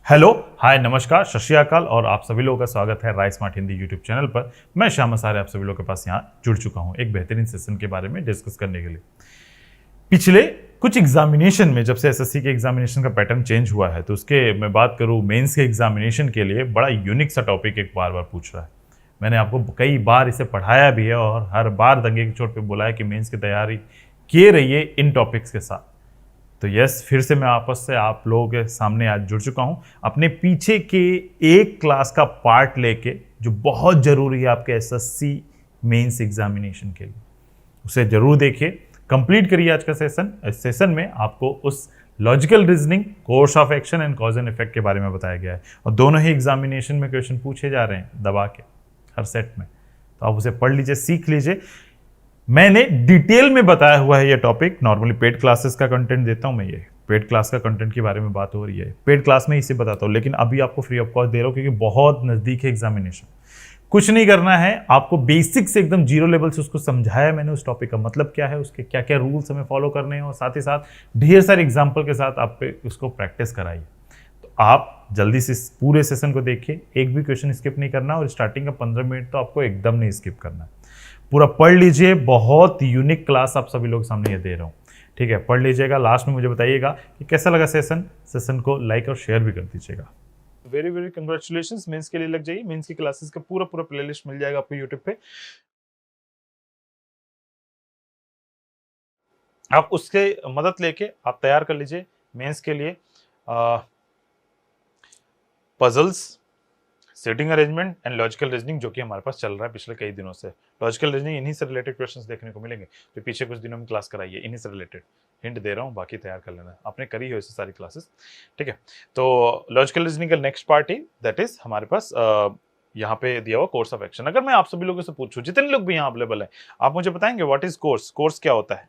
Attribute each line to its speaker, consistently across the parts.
Speaker 1: Hello, हाय, नमस्कार, सत श्री अकाल और आप सभी लोगों का स्वागत है राय स्मार्ट हिंदी यूट्यूब चैनल पर। मैं श्याम आचार्य आप सभी लोगों के पास यहाँ जुड़ चुका हूँ एक बेहतरीन सेशन के बारे में डिस्कस करने के लिए। पिछले कुछ एग्जामिनेशन में जब से एसएससी के एग्जामिनेशन का पैटर्न चेंज हुआ है तो उसके मैं बात करूँ मेंस के एग्जामिनेशन के लिए बड़ा यूनिक सा टॉपिक एक बार बार पूछ रहा है। मैंने आपको कई बार इसे पढ़ाया भी है और हर बार दंगे की चोट पे बोला है कि मेंस की तैयारी किए रहिए इन टॉपिक्स के साथ। तो यस, फिर से मैं आपस से आप लोगों के सामने आज जुड़ चुका हूं अपने पीछे के एक क्लास का पार्ट लेके जो बहुत जरूरी है आपके एसएससी मेंस एग्जामिनेशन के लिए। उसे जरूर देखिए, कंप्लीट करिए आज का सेशन। इस सेशन में आपको उस logical reasoning, course of action and cause and effect के बारे में बताया गया है और दोनों ही एग्जामिनेशन में क्वेश्चन पूछे जा रहे हैं दबा के हर सेट में। तो आप उसे पढ़ लीजिए, सीख लीजिए। मैंने डिटेल में बताया हुआ है ये टॉपिक। नॉर्मली पेड क्लासेस का कंटेंट देता हूं मैं, ये पेड क्लास का कंटेंट के बारे में बात हो रही है, पेड क्लास में इसे बताता हूं, लेकिन अभी आपको फ्री ऑफ कॉस्ट दे रहा हूं क्योंकि बहुत नजदीक है एग्जामिनेशन। कुछ नहीं करना है आपको, बेसिक से एकदम जीरो लेवल से उसको समझाया मैंने, उस टॉपिक का मतलब क्या है, उसके क्या क्या रूल्स हमें फॉलो करने हैं और साथ ही साथ ढेर सारे एग्जाम्पल के साथ आप पे उसको प्रैक्टिस कराइए। तो आप जल्दी से पूरे सेशन को देखिए, एक भी क्वेश्चन स्किप नहीं करना और स्टार्टिंग का 15 मिनट तो आपको एकदम नहीं स्किप करना है। पूरा पढ़ लीजिए, बहुत यूनिक क्लास आप सभी लोग सामने ये दे रहा हूँ। ठीक है, पढ़ लीजिएगा, लास्ट में मुझे बताइएगा कि कैसा लगा सेशन को लाइक और शेयर भी कर दीजिएगा। वेरी वेरी कंग्रेचुलेशंस, मेंस के लिए लग जाइए। मेंस की क्लासेस का पूरा पूरा प्लेलिस्ट मिल जाएगा आपको यूट्यूब पे। आप उसके मदद लेके आप तैयार कर लीजिए मेंस के लिए puzzles, setting arrangement and logical reasoning, जो कि हमारे पास चल रहा है पिछले कई दिनों से। लॉजिकल रीजनिंग इन्हीं से रिलेटेड क्वेश्चंस देखने को मिलेंगे जो पीछे कुछ दिनों में क्लास कराई है, इन्हीं से रिलेटेड हिंट दे रहा हूँ, बाकी तैयार कर लेना। आपने करी हो ऐसी सारी क्लासेस, ठीक है। तो लॉजिकल रीजनिंग का next part he that is हमारे पास यहाँ पे दिया हुआ कोर्स ऑफ एक्शन। अगर मैं आप सभी लोगों से पूछूं, जितने लोग भी यहाँ अवेलेबल है, आप मुझे बताएंगे व्हाट इज कोर्स? कोर्स क्या होता है?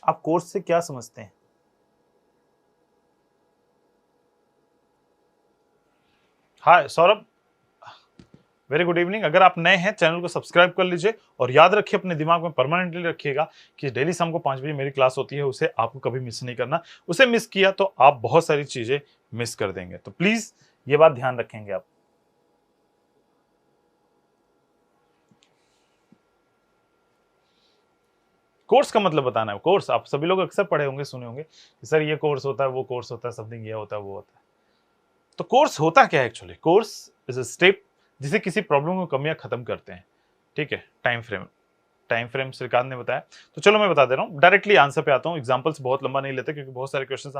Speaker 1: आप कोर्स से क्या समझते हैं? हाय सौरभ, वेरी गुड इवनिंग। अगर आप नए हैं चैनल को सब्सक्राइब कर लीजिए और याद रखिए, अपने दिमाग में परमानेंटली रखिएगा कि डेली शाम को 5 बजे मेरी क्लास होती है, उसे आपको कभी मिस नहीं करना। उसे मिस किया तो आप बहुत सारी चीजें मिस कर देंगे, तो प्लीज ये बात ध्यान रखेंगे आप। कोर्स का मतलब बताना है। कोर्स आप सभी लोग अक्सर पढ़े होंगे, सुने होंगे कि सर ये कोर्स होता है, वो कोर्स होता है, समथिंग ये होता है, वो होता है। तो कोर्स होता क्या है actually? Course is a step जिसे किसी प्रॉब्लम को कमियां खत्म करते हैं, ठीक है। टाइम फ्रेम श्रीकांत ने बताया, तो चलो मैं बता दे रहा हूँ, डायरेक्टली आंसर पे आता हूँ। एग्जांपल्स बहुत लंबा नहीं लेते क्योंकि बहुत सारे क्वेश्चंस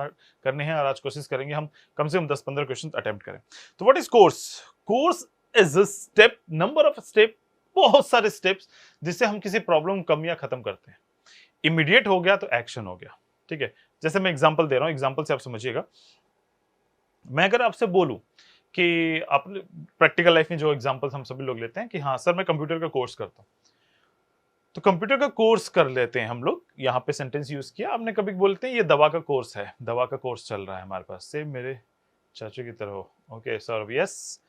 Speaker 1: करने हैं और आज कोशिश करेंगे हम कम से कम 10-15 क्वेश्चंस अटेम्प्ट करें। तो what is course? Course is a step, number of step, बहुत सारे स्टेप्स जिससे हम किसी प्रॉब्लम कमियां खत्म करते हैं। इमीडिएट हो गया तो एक्शन हो गया, ठीक है। जैसे मैं एग्जाम्पल दे रहा हूँ, एग्जाम्पल से आप समझिएगा। मैं अगर आपसे बोलूं कि आप प्रैक्टिकल लाइफ में जो एग्जांपल्स हम सभी लोग लेते हैं कि हाँ सर मैं कंप्यूटर का कोर्स करता हूं, तो कंप्यूटर का कोर्स कर लेते हैं हम लोग। यहाँ पे सेंटेंस यूज किया आपने, कभी बोलते हैं ये दवा का कोर्स है, दवा का कोर्स चल रहा है हमारे पास, से मेरे चाचू की तरह हो। Okay sir, yes.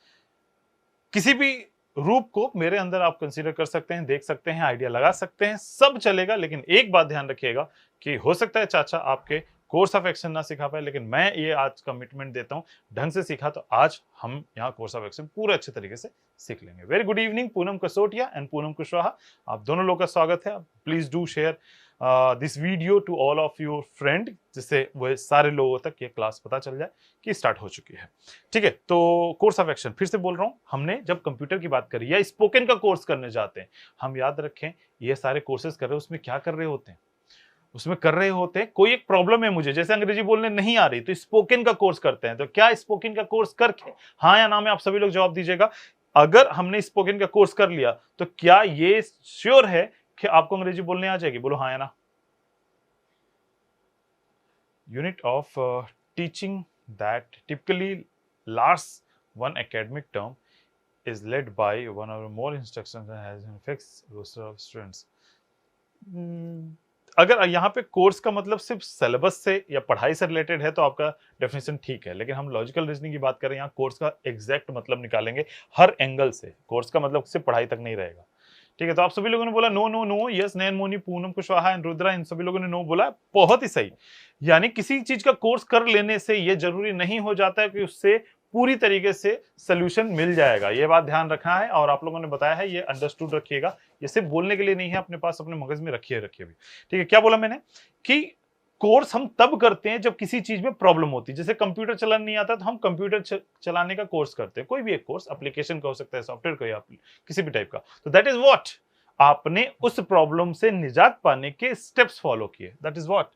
Speaker 1: किसी भी रूप को मेरे अंदर आप कंसीडर कर सकते हैं, देख सकते हैं, आइडिया लगा सकते हैं, सब चलेगा। लेकिन एक बात ध्यान रखिएगा कि हो सकता है चाचा आपके कोर्स ऑफ एक्शन ना सिखा पाए, लेकिन मैं ये आज कमिटमेंट देता हूं, ढंग से सीखा तो आज हम यहाँ कोर्स ऑफ एक्शन पूरे अच्छे तरीके से सीख लेंगे। Very good evening Poonam Kasotia and Poonam Kushwaha, आप दोनों लोग का स्वागत है। Please do share this video to all of your friend, जिससे वो सारे लोगों तक ये क्लास पता चल जाए कि स्टार्ट हो चुकी है, ठीक है। तो कोर्स ऑफ एक्शन फिर से बोल रहा हूं, हमने जब कंप्यूटर की बात करी या स्पोकन का कोर्स करने जाते हैं, हम याद रखें ये सारे कोर्सेज कर रहे हैं, उसमें क्या कर रहे होते हैं? उसमें कर रहे होते हैं कोई एक प्रॉब्लम है मुझे, जैसे अंग्रेजी बोलने नहीं आ रही, तो स्पोकन का कोर्स करते हैं। तो क्या स्पोकन का कोर्स करके, हाँ या ना में आप सभी लोग जवाब दीजिएगा। अगर हमने स्पोकन का कोर्स कर लिया तो क्या ये श्योर है कि आपको अंग्रेजी बोलने आ जाएगी? बोलो हाँ या ना। Unit of teaching that typically last one academic term is led by one or more instructions and has a fixed roster of students. अगर यहाँ पे कोर्स का मतलब सिर्फ सिलेबस से या पढ़ाई से रिलेटेड है तो आपका डेफिनेशन ठीक है, लेकिन हम लॉजिकल रीजनिंग की बात करें, यहाँ कोर्स का एग्जैक्ट मतलब निकालेंगे हर एंगल से। कोर्स का मतलब सिर्फ पढ़ाई तक नहीं रहेगा, ठीक है, तो आप सभी लोगों ने बोला no no no, yes, Nayan, Moni, Poonam Kushwaha and Rudra, इन सभी लोगों ने नो बोला, बहुत ही सही। यानी किसी चीज का कोर्स कर लेने से ये जरूरी नहीं हो जाता है कि उससे पूरी तरीके से सोल्यूशन मिल जाएगा, ये बात ध्यान रखना है। और आप लोगों ने बताया है, ये अंडरस्टूड रखिएगा, ये सिर्फ बोलने के लिए नहीं है, अपने पास अपने मगज में रखिए भी। ठीक है, क्या बोला मैंने कि कोर्स हम तब करते हैं जब किसी चीज में प्रॉब्लम होती है। जैसे कंप्यूटर चलाना नहीं आता तो हम कंप्यूटर चलाने का कोर्स करते हैं, कोई भी एक कोर्स, एप्लीकेशन का हो सकता है, सॉफ्टवेयर का या किसी भी टाइप का। तो दैट इज व्हाट, आपने उस प्रॉब्लम से निजात पाने के स्टेप्स फॉलो किए, दैट इज व्हाट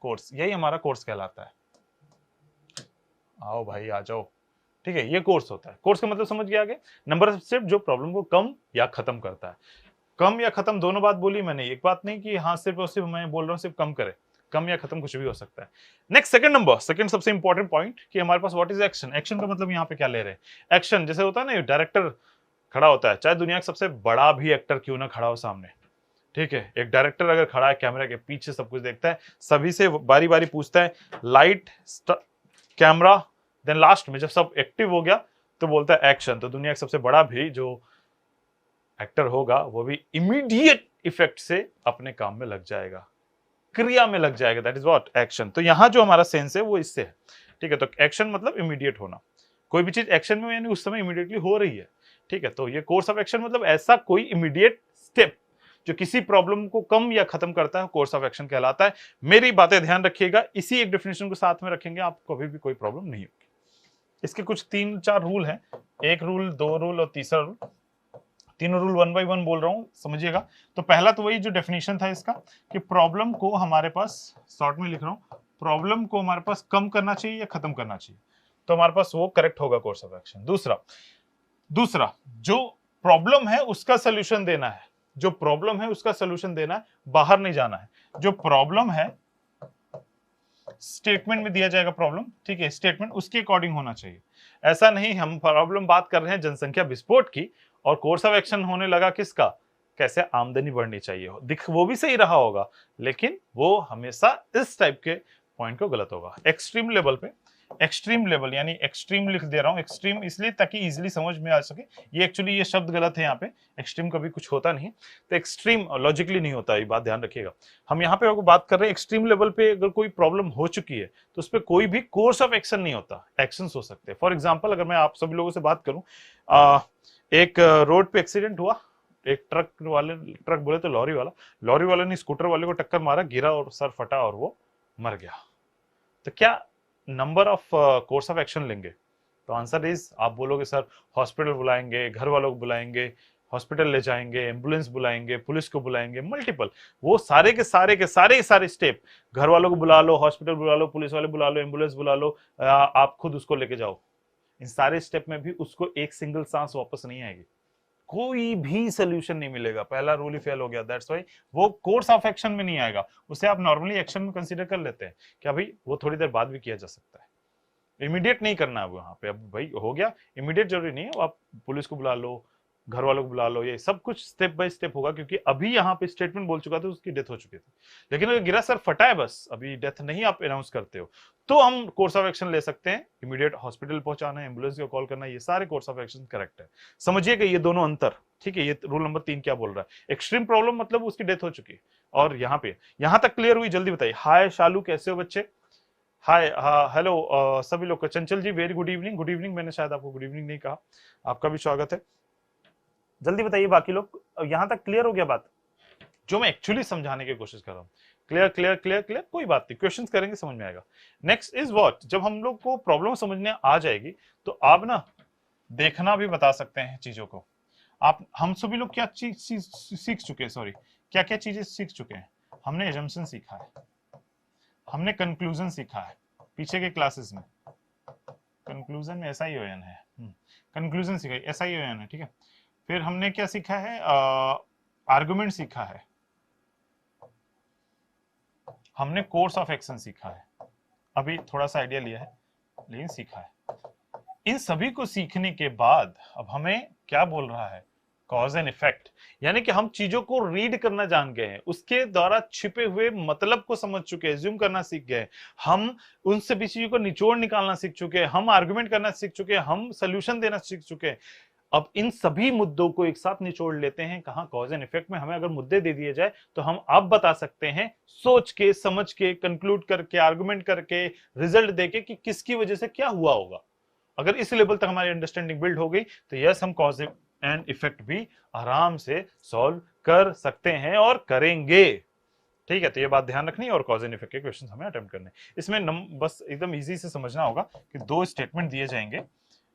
Speaker 1: कोर्स। यही हमारा कोर्स कहलाता है। आओ भाई आ जाओ, ठीक है, ये कोर्स होता है। कोर्स का मतलब समझ गया आगे, नंबर ऑफ स्टेप जो प्रॉब्लम को कम या खत्म करता है। कम या खत्म दोनों बात बोली मैंने, एक बात नहीं कि हाँ सिर्फ और सिर्फ मैं बोल रहा हूँ सिर्फ कम करे, कम या खत्म कुछ भी हो सकता है। नेक्स्ट, सेकंड नंबर, सेकंड सबसे इंपॉर्टेंट पॉइंट कि हमारे पास व्हाट इज एक्शन। एक्शन का मतलब यहाँ पे क्या ले रहे हैं, एक्शन जैसे होता है ना, डायरेक्टर खड़ा होता है, चाहे दुनिया का सबसे बड़ा भी एक्टर क्यों ना खड़ा हो सामने, ठीक है, एक डायरेक्टर अगर खड़ा है कैमरा के पीछे, सब कुछ देखता है, सभी से बारी बारी पूछता है, लाइट, कैमरा, देन लास्ट में जब सब एक्टिव हो गया तो बोलता है एक्शन। तो दुनिया का सबसे बड़ा भी जो एक्टर होगा वो भी इमीडिएट इफेक्ट से अपने काम में लग जाएगा, क्रिया में लग जाएगा, दैट इज व्हाट एक्शन। तो यहां जो हमारा सेंस है वो इससे है, ठीक है। तो एक्शन मतलब इमीडिएट होना, कोई भी चीज एक्शन में यानी उस समय इमीडिएटली हो रही है, ठीक है। तो ये कोर्स ऑफ एक्शन मतलब ऐसा कोई इमीडिएट स्टेप जो किसी प्रॉब्लम को कम या खत्म करता है, कोर्स ऑफ एक्शन कहलाता है। मेरी बातें ध्यान रखिएगा, इसी एक डेफिनेशन को साथ में रखेंगे, आपको कभी भी कोई प्रॉब्लम नहीं होगी। इसके कुछ 3-4 रूल हैं, एक रूल, 2 रूल और तीसरा रूल। तीनों रूल 1 बाय 1 बोल रहा हूं, समझिएगा। तो पहला तो वही जो डेफिनेशन था इसका कि प्रॉब्लम को हमारे पास, शॉर्ट में लिख रहा हूं, प्रॉब्लम को हमारे पास कम करना चाहिए या खत्म करना चाहिए, तो हमारे पास वो करेक्ट होगा कोर्स ऑफ एक्शन। दूसरा जो प्रॉब्लम है उसका सोल्यूशन देना है, जो प्रॉब्लम है उसका सोल्यूशन देना है, बाहर नहीं जाना है। जो प्रॉब्लम है स्टेटमेंट में दिया जाएगा प्रॉब्लम, ठीक है, स्टेटमेंट उसके अकॉर्डिंग होना चाहिए। ऐसा नहीं हम प्रॉब्लम बात कर रहे हैं जनसंख्या विस्फोट की और कोर्स ऑफ एक्शन होने लगा किसका, कैसे आमदनी बढ़नी चाहिए, दिख वो भी सही रहा होगा, लेकिन वो हमेशा इस टाइप के पॉइंट को गलत होगा। एक्सट्रीम लेवल पे, एक्सट्रीम लेवल यानी एक्सट्रीम लिख दे रहा हूं, एक्सट्रीम इसलिए ताकि इजीली समझ में आ सके। ये एक्चुअली ये शब्द गलत है यहाँ पे, एक्सट्रीम कभी कुछ होता नहीं, तो एक्सट्रीम लॉजिकली नहीं होता, ये बात ध्यान रखिएगा। हम यहाँ पे बात कर रहे हैं एक्सट्रीम लेवल पे अगर कोई प्रॉब्लम हो चुकी है तो उस पर कोई भी कोर्स ऑफ एक्शन नहीं होता, एक्शन हो सकते हैं। फॉर एग्जाम्पल अगर मैं आप सभी लोगों से बात करूं, एक रोड पे एक्सीडेंट हुआ, एक ट्रक बोले तो लॉरी वाला ने स्कूटर वाले को टक्कर मारा, गिरा और सर फटा और वो मर गया। तो क्या number of course of action लेंगे? तो आंसर इज, आप बोलोगे सर हॉस्पिटल बुलाएंगे, घर वालों को बुलाएंगे, हॉस्पिटल ले जाएंगे, एम्बुलेंस बुलाएंगे, पुलिस को बुलाएंगे, मल्टीपल, वो सारे के सारे स्टेप, घर वालों को बुला लो, हॉस्पिटल बुला लो, पुलिस वाले बुला लो, एम्बुलेंस बुला लो, आप खुद उसको लेके जाओ, इन सारे स्टेप में भी उसको एक सिंगल सांस वापस नहीं आएगी, कोई भी सोल्यूशन नहीं मिलेगा, पहला रूल ही फेल हो गया। दैट्स व्हाई वो कोर्स ऑफ एक्शन में नहीं आएगा, उसे आप नॉर्मली एक्शन में कंसीडर कर लेते हैं क्या भाई वो थोड़ी देर बाद भी किया जा सकता है, इमीडिएट नहीं करना है वहां पे। अब भाई हो गया, इमीडिएट जरूरी नहीं है, आप पुलिस को बुला लो, घर वालों को बुला लो, ये सब कुछ स्टेप बाय स्टेप होगा, क्योंकि अभी यहाँ पे स्टेटमेंट बोल चुका था, उसकी डेथ हो चुकी थी। लेकिन अगर गिरा सर फटा है, बस अभी डेथ नहीं आप अनाउंस करते हो, तो हम कोर्स ऑफ एक्शन ले सकते हैं, इमीडिएट हॉस्पिटल पहुंचाना, एम्बुलेंस को कॉल करना, ये सारे कोर्स ऑफ एक्शन करेक्ट है। समझिएगा ये दोनों अंतर, ठीक है। ये रूल नंबर 3 क्या बोल रहा है, एक्सट्रीम प्रॉब्लम मतलब उसकी डेथ हो चुकी है, और यहाँ पे यहां तक क्लियर हुई? जल्दी बताइए। हाय शालू, कैसे हो बच्चे? हाय, हेलो सभी लोग को। Chanchal ji very good evening. Good evening, मैंने शायद आपको गुड इवनिंग नहीं कहा, आपका भी स्वागत है। जल्दी बताइए बाकी लोग, यहां तक क्लियर हो गया बात जो मैं एक्चुअली समझाने की कोशिश कर रहा हूँ? क्लियर क्लियर क्लियर क्लियर, कोई बात नहीं, क्वेश्चंस करेंगे समझ में आएगा। नेक्स्ट इज व्हाट, जब हम लोग को प्रॉब्लम समझने आ जाएगी तो आप ना देखना भी बता सकते हैं चीजों को। आप, हम सभी लोग क्या चीज सीख चुके हैं, सॉरी, क्या क्या चीजें सीख चुके हैं? हमने एजम्पशन सीखा है, हमने कंक्लूजन सीखा है पीछे के क्लासेस में, कंक्लूजन में SION है, कंक्लूजन सीखा है, SION है, ठीक है। फिर हमने क्या सीखा है, आर्गुमेंट सीखा है, हमने कोर्स ऑफ एक्शन सीखा है, अभी थोड़ा सा आइडिया लिया है लेकिन सीखा है। इन सभी को सीखने के बाद अब हमें क्या बोल रहा है, कॉज एंड इफेक्ट, यानी कि हम चीजों को रीड करना जान गए हैं, उसके द्वारा छिपे हुए मतलब को समझ चुके हैं, ज्यूम करना सीख गए, हम उनसे भी चीजों को निचोड़ निकालना सीख चुके हैं, हम आर्गुमेंट करना सीख चुके हैं, हम सोल्यूशन देना सीख चुके हैं। अब इन सभी मुद्दों को एक साथ निचोड़ लेते हैं कहां, कॉज एंड इफेक्ट में। हमें अगर मुद्दे दे दिए जाए तो हम अब बता सकते हैं सोच के, समझ के, कंक्लूड करके, आर्गुमेंट करके, रिजल्ट देके कि किसकी वजह से क्या हुआ होगा। अगर इस लेवल तक हमारी अंडरस्टैंडिंग बिल्ड हो गई तो यस, हम कॉज एंड इफेक्ट भी आराम से सॉल्व कर सकते हैं और करेंगे। ठीक है, तो ये बात ध्यान रखनी है और कॉज एंड इफेक्ट के क्वेश्चन हमें अटेम्प्ट करने। इसमें बस एकदम इजी से समझना होगा कि दो स्टेटमेंट दिए जाएंगे।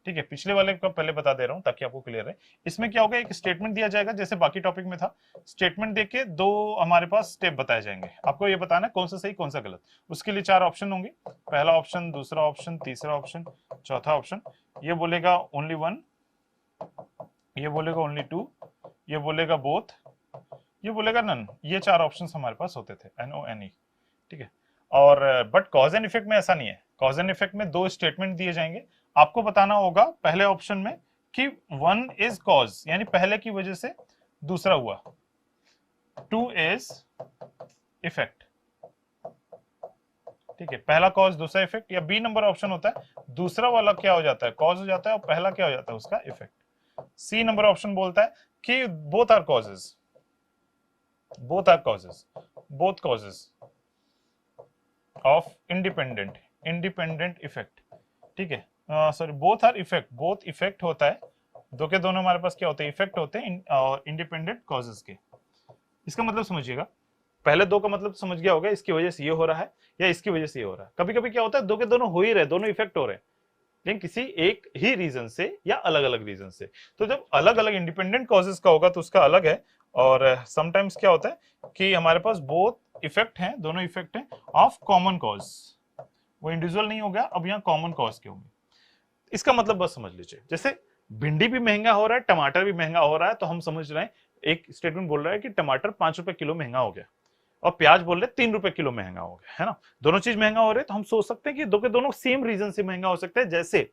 Speaker 1: ठीक है, पिछले वाले का पहले बता दे रहा हूं ताकि आपको क्लियर है। इसमें क्या होगा, एक स्टेटमेंट दिया जाएगा जैसे बाकी टॉपिक में था, स्टेटमेंट देके दो हमारे पास स्टेप बताए जाएंगे। आपको ये बताना है कौन सा सही कौन सा गलत। उसके लिए 4 ऑप्शन होंगे, पहला ऑप्शन, दूसरा ऑप्शन, तीसरा ऑप्शन, चौथा ऑप्शन। ये बोलेगा ओनली 1, ये बोलेगा ओनली 2, ये बोलेगा बोथ, ये बोलेगा नन। ये 4 ऑप्शंस हमारे पास होते थे, NO NE। ठीक है, और बट कॉज एंड इफेक्ट में ऐसा नहीं है। कॉज एंड इफेक्ट में 2 स्टेटमेंट दिए जाएंगे, आपको बताना होगा पहले ऑप्शन में कि 1 इज कॉज यानी पहले की वजह से दूसरा हुआ, 2 इज इफेक्ट। ठीक है, पहला कॉज दूसरा इफेक्ट, या बी नंबर ऑप्शन होता है दूसरा वाला क्या हो जाता है, कॉज हो जाता है और पहला क्या हो जाता है, उसका इफेक्ट। सी नंबर ऑप्शन बोलता है कि both are causes, both are causes, both causes of independent effect। ठीक है, sorry, both are effect, both effect होता है, दो के दोनों हमारे पास क्या होते हैं, इफेक्ट होते हैं इंडिपेंडेंट कॉजेज के। इसका मतलब समझिएगा, पहले दो का मतलब समझ गया होगा, इसकी वजह से ये हो रहा है या इसकी वजह से ये हो रहा है। कभी कभी क्या होता है, दो के दोनों हो ही रहे, दोनों इफेक्ट हो रहे हैं, लेकिन किसी एक ही रीजन से या अलग अलग रीजन से। तो जब अलग अलग इंडिपेंडेंट कॉजेज का होगा तो उसका अलग है। और समटाइम्स क्या होता है कि हमारे पास बोथ इफेक्ट हैं, दोनों इफेक्ट हैं ऑफ कॉमन कॉज, वो इंडिविजुअल नहीं हो गया, अब यहाँ कॉमन कॉज के होंगे। इसका मतलब बस समझ लीजिए, जैसे भिंडी भी महंगा हो रहा है, टमाटर भी महंगा हो रहा है, तो हम समझ रहे हैं, एक स्टेटमेंट बोल रहा है कि टमाटर 5 रुपए किलो महंगा हो गया और प्याज बोल रहे 3 रुपए किलो महंगा हो गया, है ना। दोनों चीज महंगा हो रहे हैं, तो हम सोच सकते हैं कि दो के दोनों सेम रीजन से महंगा हो सकता है, जैसे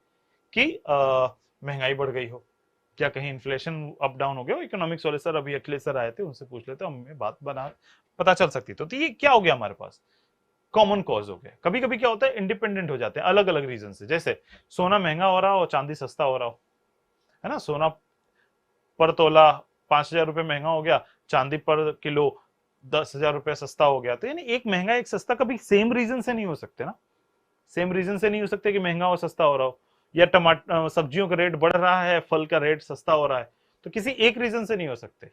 Speaker 1: कि महंगाई बढ़ गई हो, क्या कहीं इन्फ्लेशन अप डाउन हो गया हो। इकोनॉमिक्स वाले सर अभी अखिलेश सर आए थे, उनसे पूछ लेते, हमें बात बना पता चल सकती। तो ये क्या हो गया, हमारे पास कॉमन कॉज हो गया। कभी कभी क्या होता है, इंडिपेंडेंट हो जाते हैं अलग अलग रीजन से, जैसे सोना महंगा हो रहा हो, चांदी सस्ता हो रहा हो, है ना। सोना पर तोला 5,000 रुपए महंगा हो गया, चांदी पर किलो 10,000 रुपए सस्ता हो गया। तो यानी एक महंगा एक सस्ता कभी सेम रीजन से नहीं हो सकते ना, सेम रीजन से नहीं हो सकते कि महंगा और सस्ता हो रहा हो, या टमाटर सब्जियों का रेट बढ़ रहा है, फल का रेट सस्ता हो रहा है, तो किसी एक रीजन से नहीं हो सकते।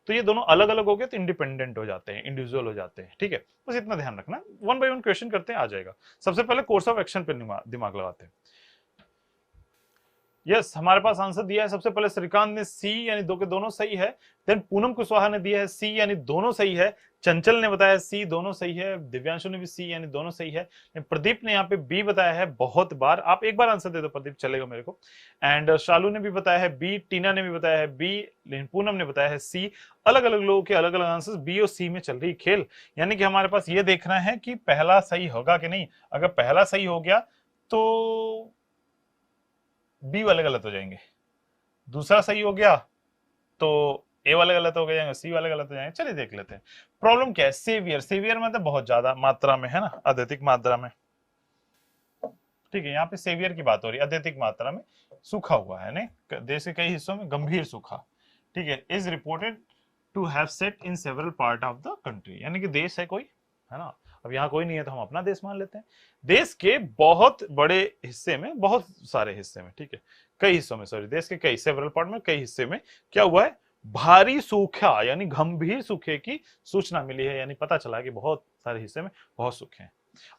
Speaker 1: तो ये दोनों अलग अलग हो गए तो इंडिपेंडेंट हो जाते हैं, इंडिविजुअल हो जाते हैं। ठीक है, बस इतना ध्यान रखना। 1 बाय 1 क्वेश्चन करते हैं, आ जाएगा। सबसे पहले कोर्स ऑफ एक्शन पे दिमाग लगाते हैं। यस, हमारे पास आंसर दिया है सबसे पहले श्रीकांत ने सी यानी दो के दोनों सही है। देन पूनम कुशवाहा ने दिया है सी यानी दोनों सही है। चंचल ने बताया सी दोनों सही है। दिव्यांशु ने भी सी यानी दोनों सही है। प्रदीप ने यहाँ पे बी बताया है बहुत बार, आप एक बार आंसर दे दो प्रदीप, चलेगा मेरे को। एंड शालू ने भी बताया है बी, टीना ने भी बताया है बी, लेकिन पूनम ने बताया है सी। अलग अलग लोगों के अलग अलग आंसर, बी और सी में चल रही खेल। यानी कि हमारे पास ये देखना है कि पहला सही होगा कि नहीं। अगर पहला सही हो गया तो बी वाले गलत हो जाएंगे, दूसरा सही हो गया तो ए वाले गलत हो जाएंगे, सी वाले गलत हो जाएंगे। चलिए देख लेते हैं प्रॉब्लम क्या है। सेवियर, सेवियर मतलब बहुत ज्यादा मात्रा में, है ना, अत्यधिक मात्रा में। ठीक है, यहाँ पे सेवियर की बात हो रही है, अत्यधिक मात्रा में सूखा हुआ है, नहीं, देश के कई हिस्सों में गंभीर सूखा। ठीक है, is reported to have set in several part of the country, यानी कि देश है कोई, है ना। अब यहाँ कोई नहीं है तो हम अपना देश मान लेते हैं। देश के बहुत बड़े हिस्से में, बहुत सारे हिस्से में, ठीक है, कई हिस्सों में, सॉरी, देश के कई सेवरल पार्ट में, कई हिस्से में क्या हुआ है, भारी सूखा यानी गंभीर सूखे की सूचना मिली है। यानी पता चला कि बहुत सारे हिस्से में बहुत सूखे हैं।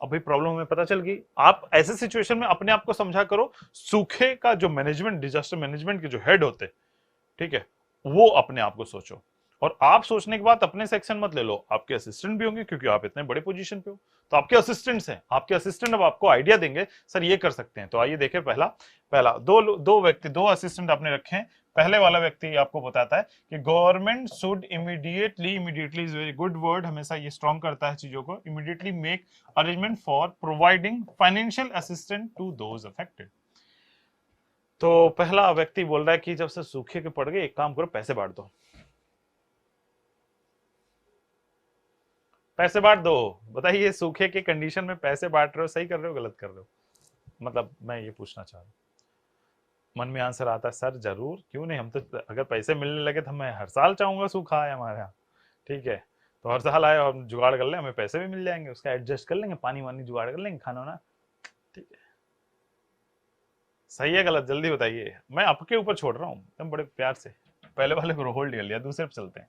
Speaker 1: अब भाई प्रॉब्लम हमें पता चल गई। आप ऐसे सिचुएशन में अपने आप को समझा करो, सूखे का जो मैनेजमेंट, डिजास्टर मैनेजमेंट के जो हेड होते, ठीक है, वो अपने आप को सोचो। और आप सोचने के बाद अपने सेक्शन मत ले लो, आपके असिस्टेंट भी होंगे, क्योंकि आप इतने बड़े पोजीशन पे हो, तो आपके असिस्टेंट्स हैं, आपके असिस्टेंट अब आपको आइडिया देंगे, सर ये कर सकते हैं। तो आइए देखें, पहला दो व्यक्ति, दो असिस्टेंट आपने रखे हैं। पहले वाला व्यक्ति आपको बताता है कि government should immediately, immediately is very good word, हमेशा ये स्ट्रॉन्ग करता है चीजों को, immediately make arrangement for providing financial assistant to those affected. तो पहला व्यक्ति बोल रहा है कि जब से सूखे के पड़ गए, एक काम करो, पैसे बांट दो, पैसे बांट दो। बताइए, सूखे के कंडीशन में पैसे बांट रहे हो, सही कर रहे हो गलत कर रहे हो? मतलब मैं ये पूछना चाह रहा हूं। मन में आंसर आता है सर जरूर, क्यों नहीं, हम तो अगर पैसे मिलने लगे तो मैं हर साल चाहूंगा सूखा आए हमारे यहाँ, ठीक है, तो हर साल आए और हम जुगाड़ कर लें, हमें पैसे भी मिल जाएंगे, उसका एडजस्ट कर लेंगे, पानी वानी जुगाड़ कर लेंगे, खाना वाना, ठीक है। सही है गलत जल्दी बताइए, मैं आपके ऊपर छोड़ रहा हूँ एकदम बड़े प्यार से, पहले वाले को होल्ड कर लिया, दूसरे पे चलते हैं।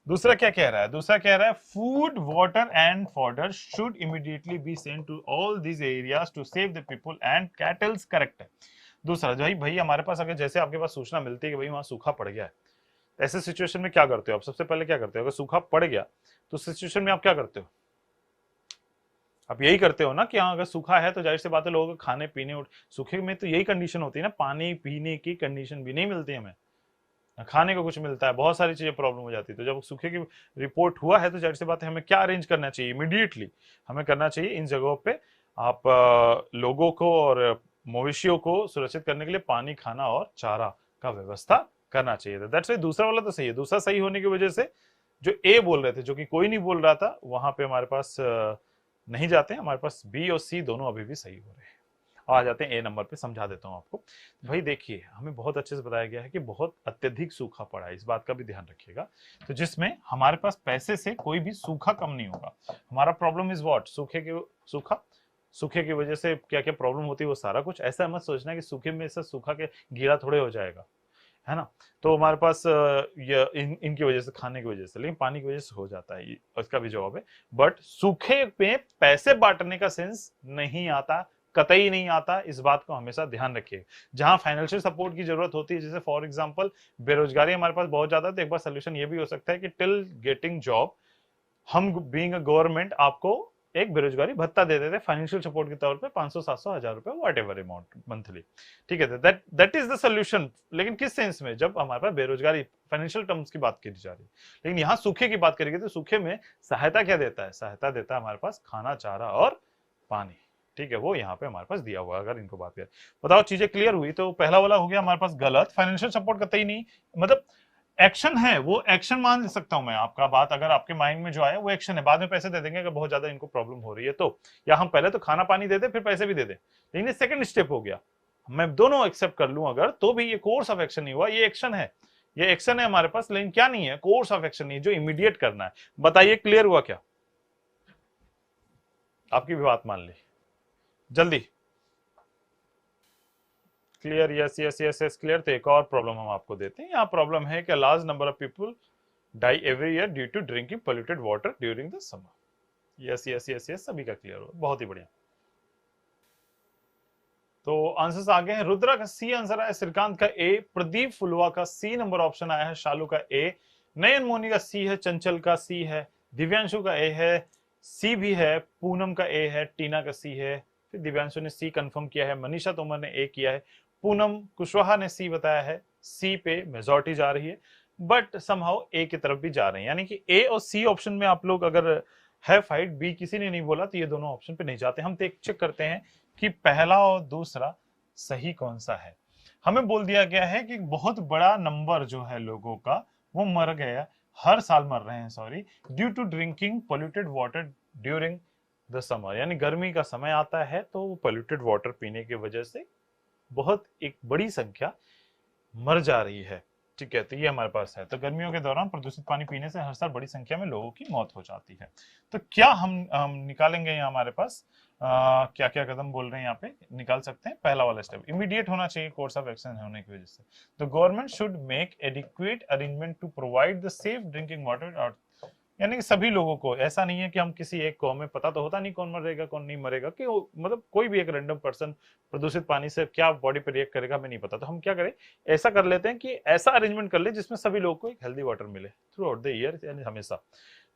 Speaker 1: दूसरा क्या कह रहा है, दूसरा कह रहा है food water and fodder should immediately be sent to all these areas to save the people and cattles, correct है। दूसरा भाई भाई हमारे पास अगर जैसे आपके पास सूचना मिलती है कि भाई वहां सूखा पड़ गया है, ऐसे सिचुएशन में क्या करते हो आप, सबसे पहले क्या करते हो, अगर सूखा पड़ गया तो सिचुएशन में आप क्या करते हो, आप यही करते हो ना कि हाँ अगर सूखा है तो जाहिर सी बात है लोगों को खाने पीने, सूखे में तो यही कंडीशन होती है ना, पानी पीने की कंडीशन भी नहीं मिलती हमें, खाने को कुछ मिलता है, बहुत सारी चीजें प्रॉब्लम हो जाती है। तो जब सूखे की रिपोर्ट हुआ है तो जाहिर सी बात है हमें क्या अरेंज करना चाहिए, इमीडिएटली हमें करना चाहिए इन जगहों पे आप लोगों को और मवेशियों को सुरक्षित करने के लिए पानी, खाना और चारा का व्यवस्था करना चाहिए। दैट्स वाई दूसरा वाला तो सही है, दूसरा सही होने की वजह से जो ए बोल रहे थे, जो कि कोई नहीं बोल रहा था, वहां पे हमारे पास नहीं जाते हैं, हमारे पास बी और सी दोनों अभी भी सही हो रहे हैं। आ जाते हैं ए नंबर पे, समझा देता हूं आपको। भाई देखिए हमें बहुत अच्छे से बताया गया है कि बहुत अत्यधिक सूखा पड़ा है, इस बात का भी ध्यान रखिएगा, तो जिसमें हमारे पास पैसे से कोई भी सूखा कम नहीं होगा। हमारा प्रॉब्लम इज व्हाट, सूखे की वजह से क्या क्या प्रॉब्लम होती है वो सारा कुछ, ऐसा मत सोचना कि सूखे में से सूखा के गीला थोड़े हो जाएगा, है ना। तो हमारे पास इनकी वजह से, खाने की वजह से, लेकिन पानी की वजह से हो जाता है, इसका भी जवाब है। बट सूखे में पैसे बांटने का सेंस नहीं आता, कतई नहीं आता, इस बात को हमेशा ध्यान रखिए। जहां फाइनेंशियल सपोर्ट की जरूरत होती है, जैसे फॉर एग्जांपल बेरोजगारी हमारे पास बहुत ज्यादा है, तो एक बार सोल्यूशन ये भी हो सकता है कि टिल गेटिंग जॉब हम बीइंग अ गवर्नमेंट आपको एक बेरोजगारी भत्ता दे देते फाइनेंशियल सपोर्ट के तौर पे, 500 700 हजार रुपए वट एवर अमाउंट मंथली, ठीक है, दैट इज द सोल्यूशन। लेकिन किस सेंस में, जब हमारे पास बेरोजगारी फाइनेंशियल टर्म्स की बात की जा रही है, लेकिन यहाँ सूखे की बात करेंगे तो सूखे में सहायता क्या देता है, सहायता देता है हमारे पास खाना, चारा और पानी, ठीक है, वो यहाँ पे हमारे पास दिया हुआ है। अगर इनको बात करें, बताओ चीजें क्लियर हुई, तो पहला वाला हो गया हमारे पास गलत, फाइनेंशियल सपोर्ट कतई नहीं, मतलब एक्शन है, वो एक्शन मान सकता हूं मैं, आपका बात अगर आपके माइंड में जो आया वो एक्शन है, बाद में पैसे दे देंगे अगर बहुत ज्यादा इनको प्रॉब्लम हो रही है तो, या हम पहले तो खाना पानी दे दे फिर पैसे भी दे दे, लेकिन ये सेकंड स्टेप हो गया, मैं दोनों एक्सेप्ट कर लूं अगर, तो भी ये कोर्स ऑफ एक्शन नहीं हुआ, ये एक्शन है, ये एक्शन है हमारे पास, लेकिन क्या नहीं है, कोर्स ऑफ एक्शन नहीं, जो इमीडिएट करना है। बताइए क्लियर हुआ क्या, आपकी भी बात मान ली जल्दी, clear, yes yes yes yes clear. तो एक और प्रॉब्लम हम आपको देते हैं, यहाँ प्रॉब्लम है कि large number of people die every year due to drinking polluted water during the summer. Yes yes yes yes, सभी का क्लियर हो, बहुत ही बढ़िया। तो आंसर्स आगे हैं, रुद्रा का सी आंसर आया, श्रीकांत का ए, प्रदीप फुलवा का सी नंबर ऑप्शन आया है, शालू का ए, नयन मोनी का सी है, चंचल का सी है, दिव्यांशु का ए है, सी भी है, पूनम का ए है, टीना का सी है, फिर दिव्यांशु ने सी कंफर्म किया है, मनीषा तोमर ने ए किया है, पूनम कुशवाहा ने सी बताया है, सी पे मेजॉरिटी जा रही है, बट समहाउ ए की तरफ भी जा रहे हैं, यानी कि ए और सी ऑप्शन में आप लोग अगर है फाइट, बी किसी ने नहीं बोला तो ये दोनों ऑप्शन पे नहीं जाते। हम चेक करते हैं कि पहला और दूसरा सही कौन सा है। हमें बोल दिया गया है कि बहुत बड़ा नंबर जो है लोगों का वो मर गया, हर साल मर रहे हैं, sorry, due to drinking polluted water during the summer, यानी गर्मी का समय आता है तो पोल्यूटेड वाटर पीने की वजह से बहुत एक बड़ी संख्या मर जा रही है, ठीक है, तो ये हमारे पास है। तो गर्मियों के दौरान प्रदूषित पानी पीने से हर साल बड़ी संख्या में लोगों की मौत हो जाती है। तो क्या हम निकालेंगे यहाँ हमारे पास क्या क्या कदम बोल रहे हैं यहाँ पे निकाल सकते हैं। पहला वाला स्टेप इमीडिएट होना चाहिए कोर्स ऑफ एक्शन होने की वजह से, तो government should make adequate arrangement to provide the safe drinking water, यानी कि सभी लोगों को, ऐसा नहीं है कि हम किसी एक को, हमें पता तो होता नहीं कौन मरेगा कौन नहीं मरेगा, कि मतलब कोई भी एक रैंडम पर्सन प्रदूषित पानी से क्या बॉडी पे रिएक्ट करेगा हमें नहीं पता, तो हम क्या करें, ऐसा कर लेते हैं कि ऐसा अरेंजमेंट कर ले जिसमें सभी लोगों को एक हेल्दी वाटर मिले थ्रू आउट द ईयर, यानी हमेशा,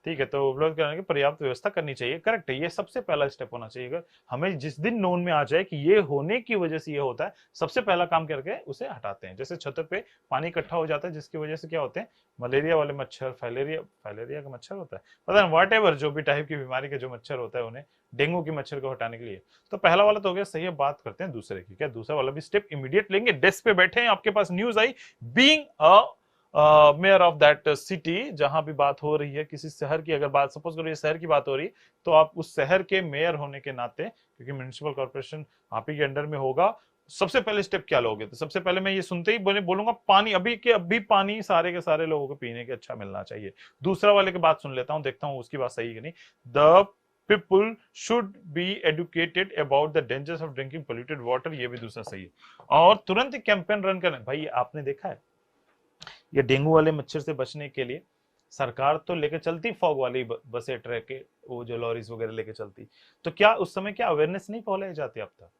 Speaker 1: ठीक है। तो उपलब्ध कराने की पर्याप्त व्यवस्था करनी चाहिए, करेक्ट है, ये सबसे पहला स्टेप होना चाहिए। हमें जिस दिन नोन में आ जाए कि ये होने की वजह से ये होता है, सबसे पहला काम करके उसे हटाते हैं। जैसे छत पे पानी इकट्ठा हो जाता है जिसकी वजह से क्या होते हैं, मलेरिया वाले मच्छर, फाइलेरिया का मच्छर होता है, पता नहीं वॉट एवर, जो भी टाइप की बीमारी के जो मच्छर होता है उन्हें, डेंगू के मच्छर को हटाने के लिए। तो पहला वाला तो हो गया, सही है। बात करते हैं दूसरे की, क्या दूसरा वाला भी स्टेप इमीडिएट लेंगे। डेस्क पे बैठे हैं, आपके पास न्यूज आई, being a mayor of that city, जहां भी बात हो रही है किसी शहर की, अगर बात सपोज करो ये शहर की बात हो रही है, तो आप उस शहर के मेयर होने के नाते, क्योंकि म्युनिसिपल कॉर्पोरेशन आप ही के अंडर में होगा, सबसे पहले स्टेप क्या लोगे? तो सबसे पहले मैं ये सुनते ही बोलूंगा पानी, अभी के अभी पानी सारे के सारे लोगों को पीने के अच्छा मिलना चाहिए। दूसरा वाले की बात सुन लेता हूं, देखता हूं उसकी बात सही है कि नहीं। The people should be educated about the dangers of drinking polluted water, ये भी दूसरा सही है। और तुरंत ही कैंपेन रन करें। भाई आपने देखा है ये डेंगू वाले मच्छर से बचने के लिए सरकार तो लेके चलती फॉग वाली बसें, ट्रक के वो जो लॉरीज वगैरह लेके चलती, तो क्या उस समय क्या अवेयरनेस नहीं फैलाई जाती? अब तक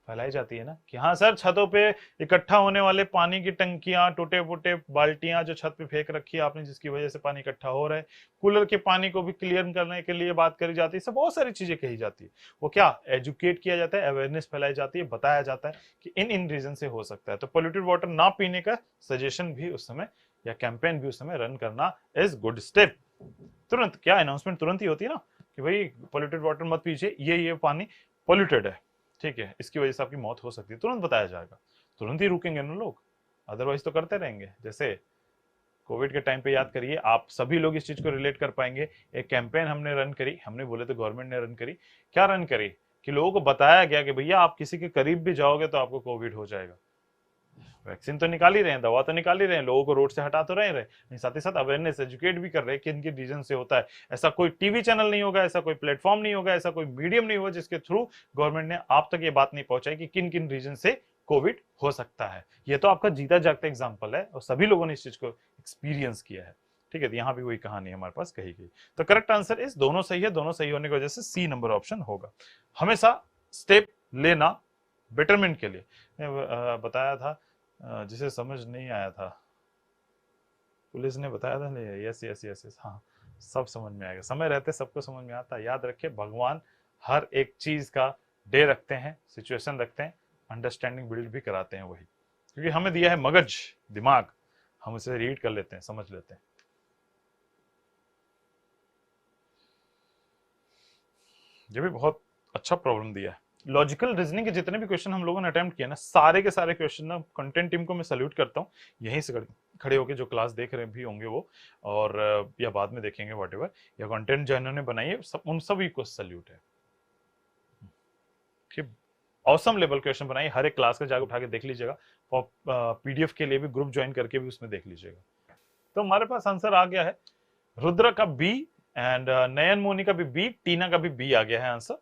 Speaker 1: फैलाई जाती है ना कि हाँ सर, छतों पे इकट्ठा होने वाले पानी की टंकियां, टूटे फूटे बाल्टियां जो छत पे फेंक रखी है आपने, जिसकी वजह से पानी इकट्ठा हो रहा है, कूलर के पानी को भी क्लियर करने के लिए बात करी जाती है, सब बहुत सारी चीजें कही जाती है। वो क्या एजुकेट किया जाता है, अवेयरनेस फैलाई जाती है, बताया जाता है कि इन इन रीजन से हो सकता है। तो पोल्यूटेड वाटर ना पीने का सजेशन भी उस समय या कैंपेन भी उस समय रन करना इज गुड स्टेप। तुरंत क्या अनाउंसमेंट तुरंत ही होती है ना कि भाई पोल्यूटेड वाटर मत पीजिए, ये पानी पोल्यूटेड है, ठीक है, इसकी वजह से आपकी मौत हो सकती है, तुरंत बताया जाएगा। तुरंत ही रुकेंगे ना लोग, अदरवाइज तो करते रहेंगे। जैसे कोविड के टाइम पे याद करिए, आप सभी लोग इस चीज को रिलेट कर पाएंगे। एक कैंपेन हमने रन करी, हमने बोले तो गवर्नमेंट ने रन करी, क्या रन करी कि लोगों को बताया गया कि भैया आप किसी के करीब भी जाओगे तो आपको कोविड हो जाएगा। वैक्सीन तो निकाल ही रहे हैं, दवा तो निकाल ही रहे हैं, लोगों को रोड से हटा तो रहे साथ ही साथ अवेयरनेस एजुकेट भी कर रहे हैं कि इनके रीजन से होता है। ऐसा कोई टीवी चैनल नहीं होगा, ऐसा कोई प्लेटफॉर्म नहीं होगा, ऐसा कोई मीडियम नहीं होगा जिसके थ्रू गवर्नमेंट ने आप तक ये बात नहीं पहुंचाई कि किन किन रीजन से कोविड हो सकता है। ये तो आपका जीता जागता एग्जाम्पल है और सभी लोगों ने इस चीज को एक्सपीरियंस किया है, ठीक है। तो यहाँ भी वही कहानी हमारे पास कही गई। तो करेक्ट आंसर इस दोनों सही है, दोनों सही होने की वजह से सी नंबर ऑप्शन होगा। हमेशा स्टेप लेना बेटरमेंट के लिए। मैं बताया था जिसे समझ नहीं आया था, पुलिस ने बताया था नहीं, यस यस यस यस, हाँ सब समझ में आएगा, समय रहते सबको समझ में आता है। याद रखिए भगवान हर एक चीज का डे रखते हैं, सिचुएशन रखते हैं, अंडरस्टैंडिंग बिल्ड भी कराते हैं वही, क्योंकि हमें दिया है मगज, दिमाग, हम उसे रीड कर लेते हैं, समझ लेते हैं। ये भी बहुत अच्छा प्रॉब्लम दिया है। लॉजिकल रीजनिंग के जितने भी क्वेश्चन हम लोगों ने अटेम्प्ट किए ना, सारे के सारे क्वेश्चन ना, कंटेंट टीम को मैं सल्यूट करता हूँ। यहीं से खड़े होकर जो क्लास देख रहे भी होंगे वो, और या बाद में देखेंगे वॉट एवर, या कंटेंट जो इन्होंने बनाई है, सब उन सभी को सल्यूट है कि ऑसम लेवल क्वेश्चन बनाई। हर एक क्लास का जाकर उठा के देख लीजिएगा, और पीडीएफ के लिए भी ग्रुप ज्वाइन करके भी उसमें देख लीजिएगा। तो हमारे पास आंसर आ गया है, रुद्र का बी, एंड नयन मोनी का भी बी, टीना का भी बी आ गया है आंसर,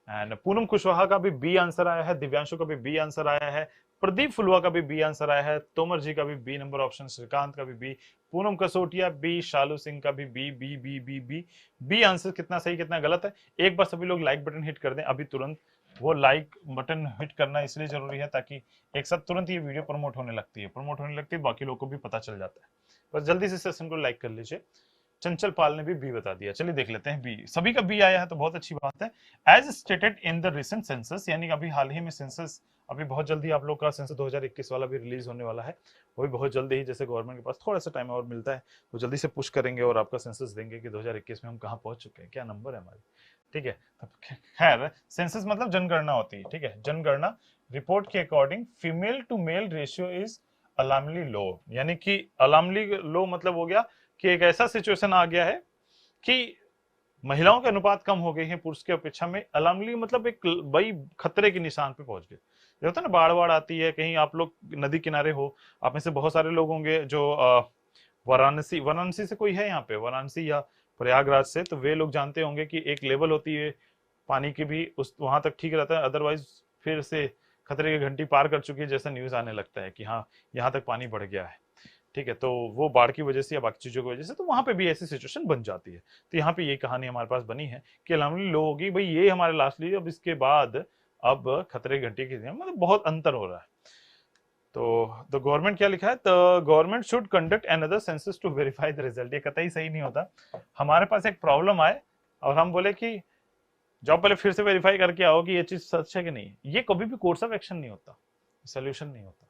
Speaker 1: एंड पूनम कुशवाहा का भी बी आंसर आया है, दिव्यांशु का भी बी आंसर आया है, प्रदीप फुलवा का भी बी आंसर आया है, तोमर जी का भी बी नंबर ऑप्शन, श्रीकांत का भी बी, पूनम कसोटिया बी, शालू सिंह का भी B B B B B B answer. कितना सही कितना गलत है, एक बार सभी लोग लाइक बटन हिट कर दें अभी तुरंत। वो लाइक बटन हिट करना इसलिए जरूरी है ताकि एक साथ तुरंत ये वीडियो प्रमोट होने लगती है, बाकी लोगों को भी पता चल जाता है। बस जल्दी से सेशन को लाइक कर लीजिए। चंचल पाल ने भी बी बता दिया, चलिए देख लेते हैं। बी, सभी का बी आया है तो बहुत अच्छी बात है। As stated in the recent census, यानी अभी हाल ही में सेंसस, अभी बहुत जल्दी आप लोग का सेंसस 2021 वाला भी रिलीज होने वाला है, वो भी बहुत जल्दी ही, जैसे गवर्नमेंट के पास थोड़ा सा टाइम और मिलता है तो जल्दी से पुश करेंगे और आपका सेंसस देंगे कि 2021 में हम कहाँ पहुंच चुके हैं, क्या नंबर है हमारे, ठीक है। खैर सेंसस मतलब जनगणना होती है, ठीक है। जनगणना रिपोर्ट के according female to male ratio is alarmingly low, यानी कि अलार्मली लो मतलब हो गया कि एक ऐसा सिचुएशन आ गया है कि महिलाओं के अनुपात कम हो गए हैं पुरुष की अपेक्षा में। अलार्मली मतलब एक बड़ी खतरे के निशान पे पहुंच गए। ये होता है ना, बाढ़ बाढ़ आती है, कहीं आप लोग नदी किनारे हो, आप में से बहुत सारे लोग होंगे जो वाराणसी से कोई है यहाँ पे, वाराणसी या प्रयागराज से, तो वे लोग जानते होंगे कि एक लेवल होती है पानी की भी, उस वहां तक ठीक रहता है, अदरवाइज फिर से खतरे की घंटी पार कर चुकी है जैसा न्यूज आने लगता है कि हाँ यहाँ तक पानी बढ़ गया है, ठीक है। तो वो बाढ़ की वजह से या बाकी चीजों की वजह से तो वहां पे भी ऐसी सिचुएशन बन जाती है। तो यहाँ पे ये कहानी हमारे पास बनी है कि अलार्मली लो होगी भाई, ये हमारे लास्टली, अब इसके बाद अब खतरे घंटे की मतलब बहुत अंतर हो रहा है। तो द गवर्नमेंट क्या लिखा है, the government should conduct another census to verify the result. ये कतई सही नहीं होता। हमारे पास एक प्रॉब्लम आए और हम बोले कि जाओ पहले फिर से वेरीफाई करके आओ कि ये चीज सच है कि नहीं, ये कभी भी कोर्स ऑफ एक्शन नहीं होता, सोल्यूशन नहीं होता,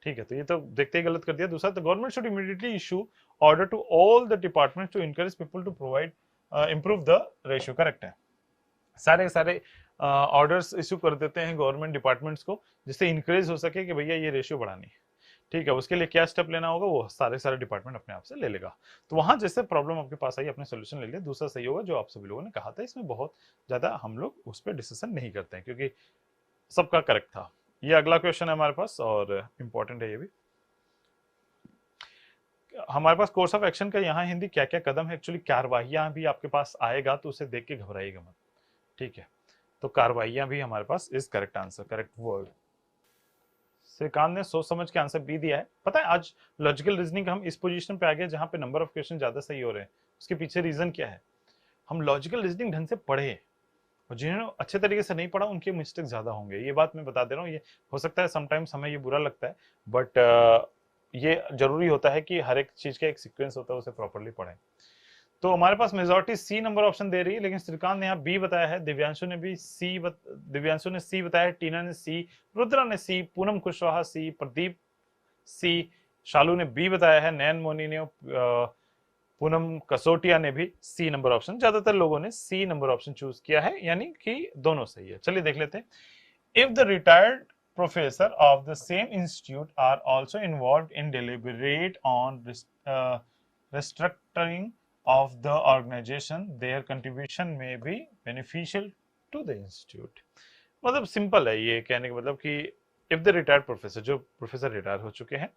Speaker 1: ठीक है। तो ये तो देखते ही गलत कर दिया। दूसरा, the government should immediately issue order to all the departments to encourage people to provide improve the ratio. Correct है, सारे सारे ऑर्डर्स इशू कर देते हैं गवर्नमेंट डिपार्टमेंट्स को, जिससे इंकरेज हो सके कि भैया ये रेशियो बढ़ानी है, ठीक है। उसके लिए क्या स्टेप लेना होगा वो सारे डिपार्टमेंट अपने आप से ले लेगा। तो वहां जैसे प्रॉब्लम आपके पास आई, अपने सोल्यूशन ले लिया। दूसरा सही होगा जो आप सभी लोगों ने कहा था, इसमें बहुत ज्यादा हम लोग उस पर डिस्कशन नहीं करते हैं क्योंकि सबका करेक्ट था। ये अगला क्वेश्चन है हमारे पास और इंपॉर्टेंट है ये भी। हमारे पास कोर्स ऑफ एक्शन का यहाँ हिंदी क्या क्या कदम है, एक्चुअली कार्रवाइयां भी आपके पास आएगा तो उसे देख के घबराइएगा मत, ठीक है। तो कार्रवाइयां भी हमारे पास is correct answer, correct word. Shrikant ने सोच समझ के आंसर बी दिया है। पता है आज लॉजिकल रीजनिंग हम इस पोजीशन पे आ गए जहां पे नंबर ऑफ क्वेश्चन ज्यादा सही हो रहे हैं। उसके पीछे रीजन क्या है, हम लॉजिकल रीजनिंग ढंग से पढ़े और जिन्होंने अच्छे तरीके से नहीं पढ़ा उनके मिस्टेक ज्यादा होंगे, ये बात मैं बता दे रहा हूँ। ये हो सकता है समटाइम्स हमें ये बुरा लगता है, बट ये जरूरी होता है कि हर एक चीज का एक सीक्वेंस होता है, उसे प्रॉपरली पढ़ें। तो हमारे पास मेजोरिटी सी नंबर ऑप्शन दे रही है, लेकिन श्रीकांत ने यहाँ बी बताया है, दिव्यांशु ने भी सी दिव्यांशु ने सी बताया है, टीना ने सी, रुद्रा ने सी, पूनम कुशवाहा सी, प्रदीप सी, शालू ने बी बताया है, नयन मोनी ने, पूनम कसोटिया ने भी सी नंबर ऑप्शन, ज्यादातर लोगों ने सी नंबर ऑप्शन चूज किया है, यानी कि दोनों सही है। चलिए देख लेते हैं। If the retired professor of the same institute are also involved in deliberate on restructuring of the organization, their contribution may be beneficial to the institute। मतलब सिंपल है ये कहने का मतलब कि इफ द रिटायर्ड प्रोफेसर, जो professor retire हो चुके हैं,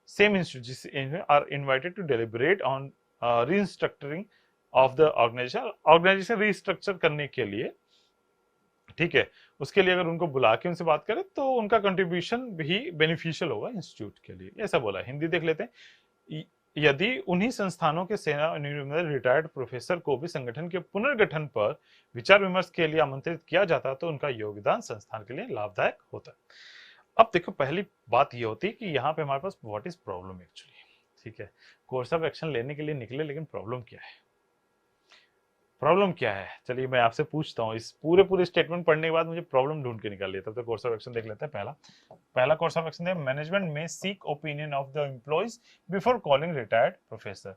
Speaker 1: same institute are invited to deliberate on restructuring of the organization, organization restructure करने के लिए, ठीक है, उसके लिए अगर उनको बुला के उनसे बात करें तो उनका कंट्रीब्यूशन भी बेनिफिशियल होगा इंस्टीट्यूट के लिए, ऐसा बोला है। हिंदी देख लेते हैं। यदि उन्हीं संस्थानों के सेना रिटायर्ड प्रोफेसर को भी संगठन के पुनर्गठन पर विचार विमर्श के लिए आमंत्रित किया जाता तो उनका योगदान संस्थान के लिए लाभदायक होता। अब देखो पहली बात ये होती है कि यहाँ पे हमारे पास व्हाट इज प्रॉब्लम एक्चुअली, ठीक है। कोर्स ऑफ एक्शन लेने के लिए निकले, लेकिन प्रॉब्लम क्या है, प्रॉब्लम क्या है? चलिए मैं आपसे पूछता हूँ, इस पूरे स्टेटमेंट पढ़ने के बाद मुझे प्रॉब्लम ढूंढ के निकालिए। तब तक कोर्स ऑफ एक्शन देख लेते हैं। पहला कोर्स ऑफ एक्शन है, मैनेजमेंट में seek opinion of the employees before calling retired professor.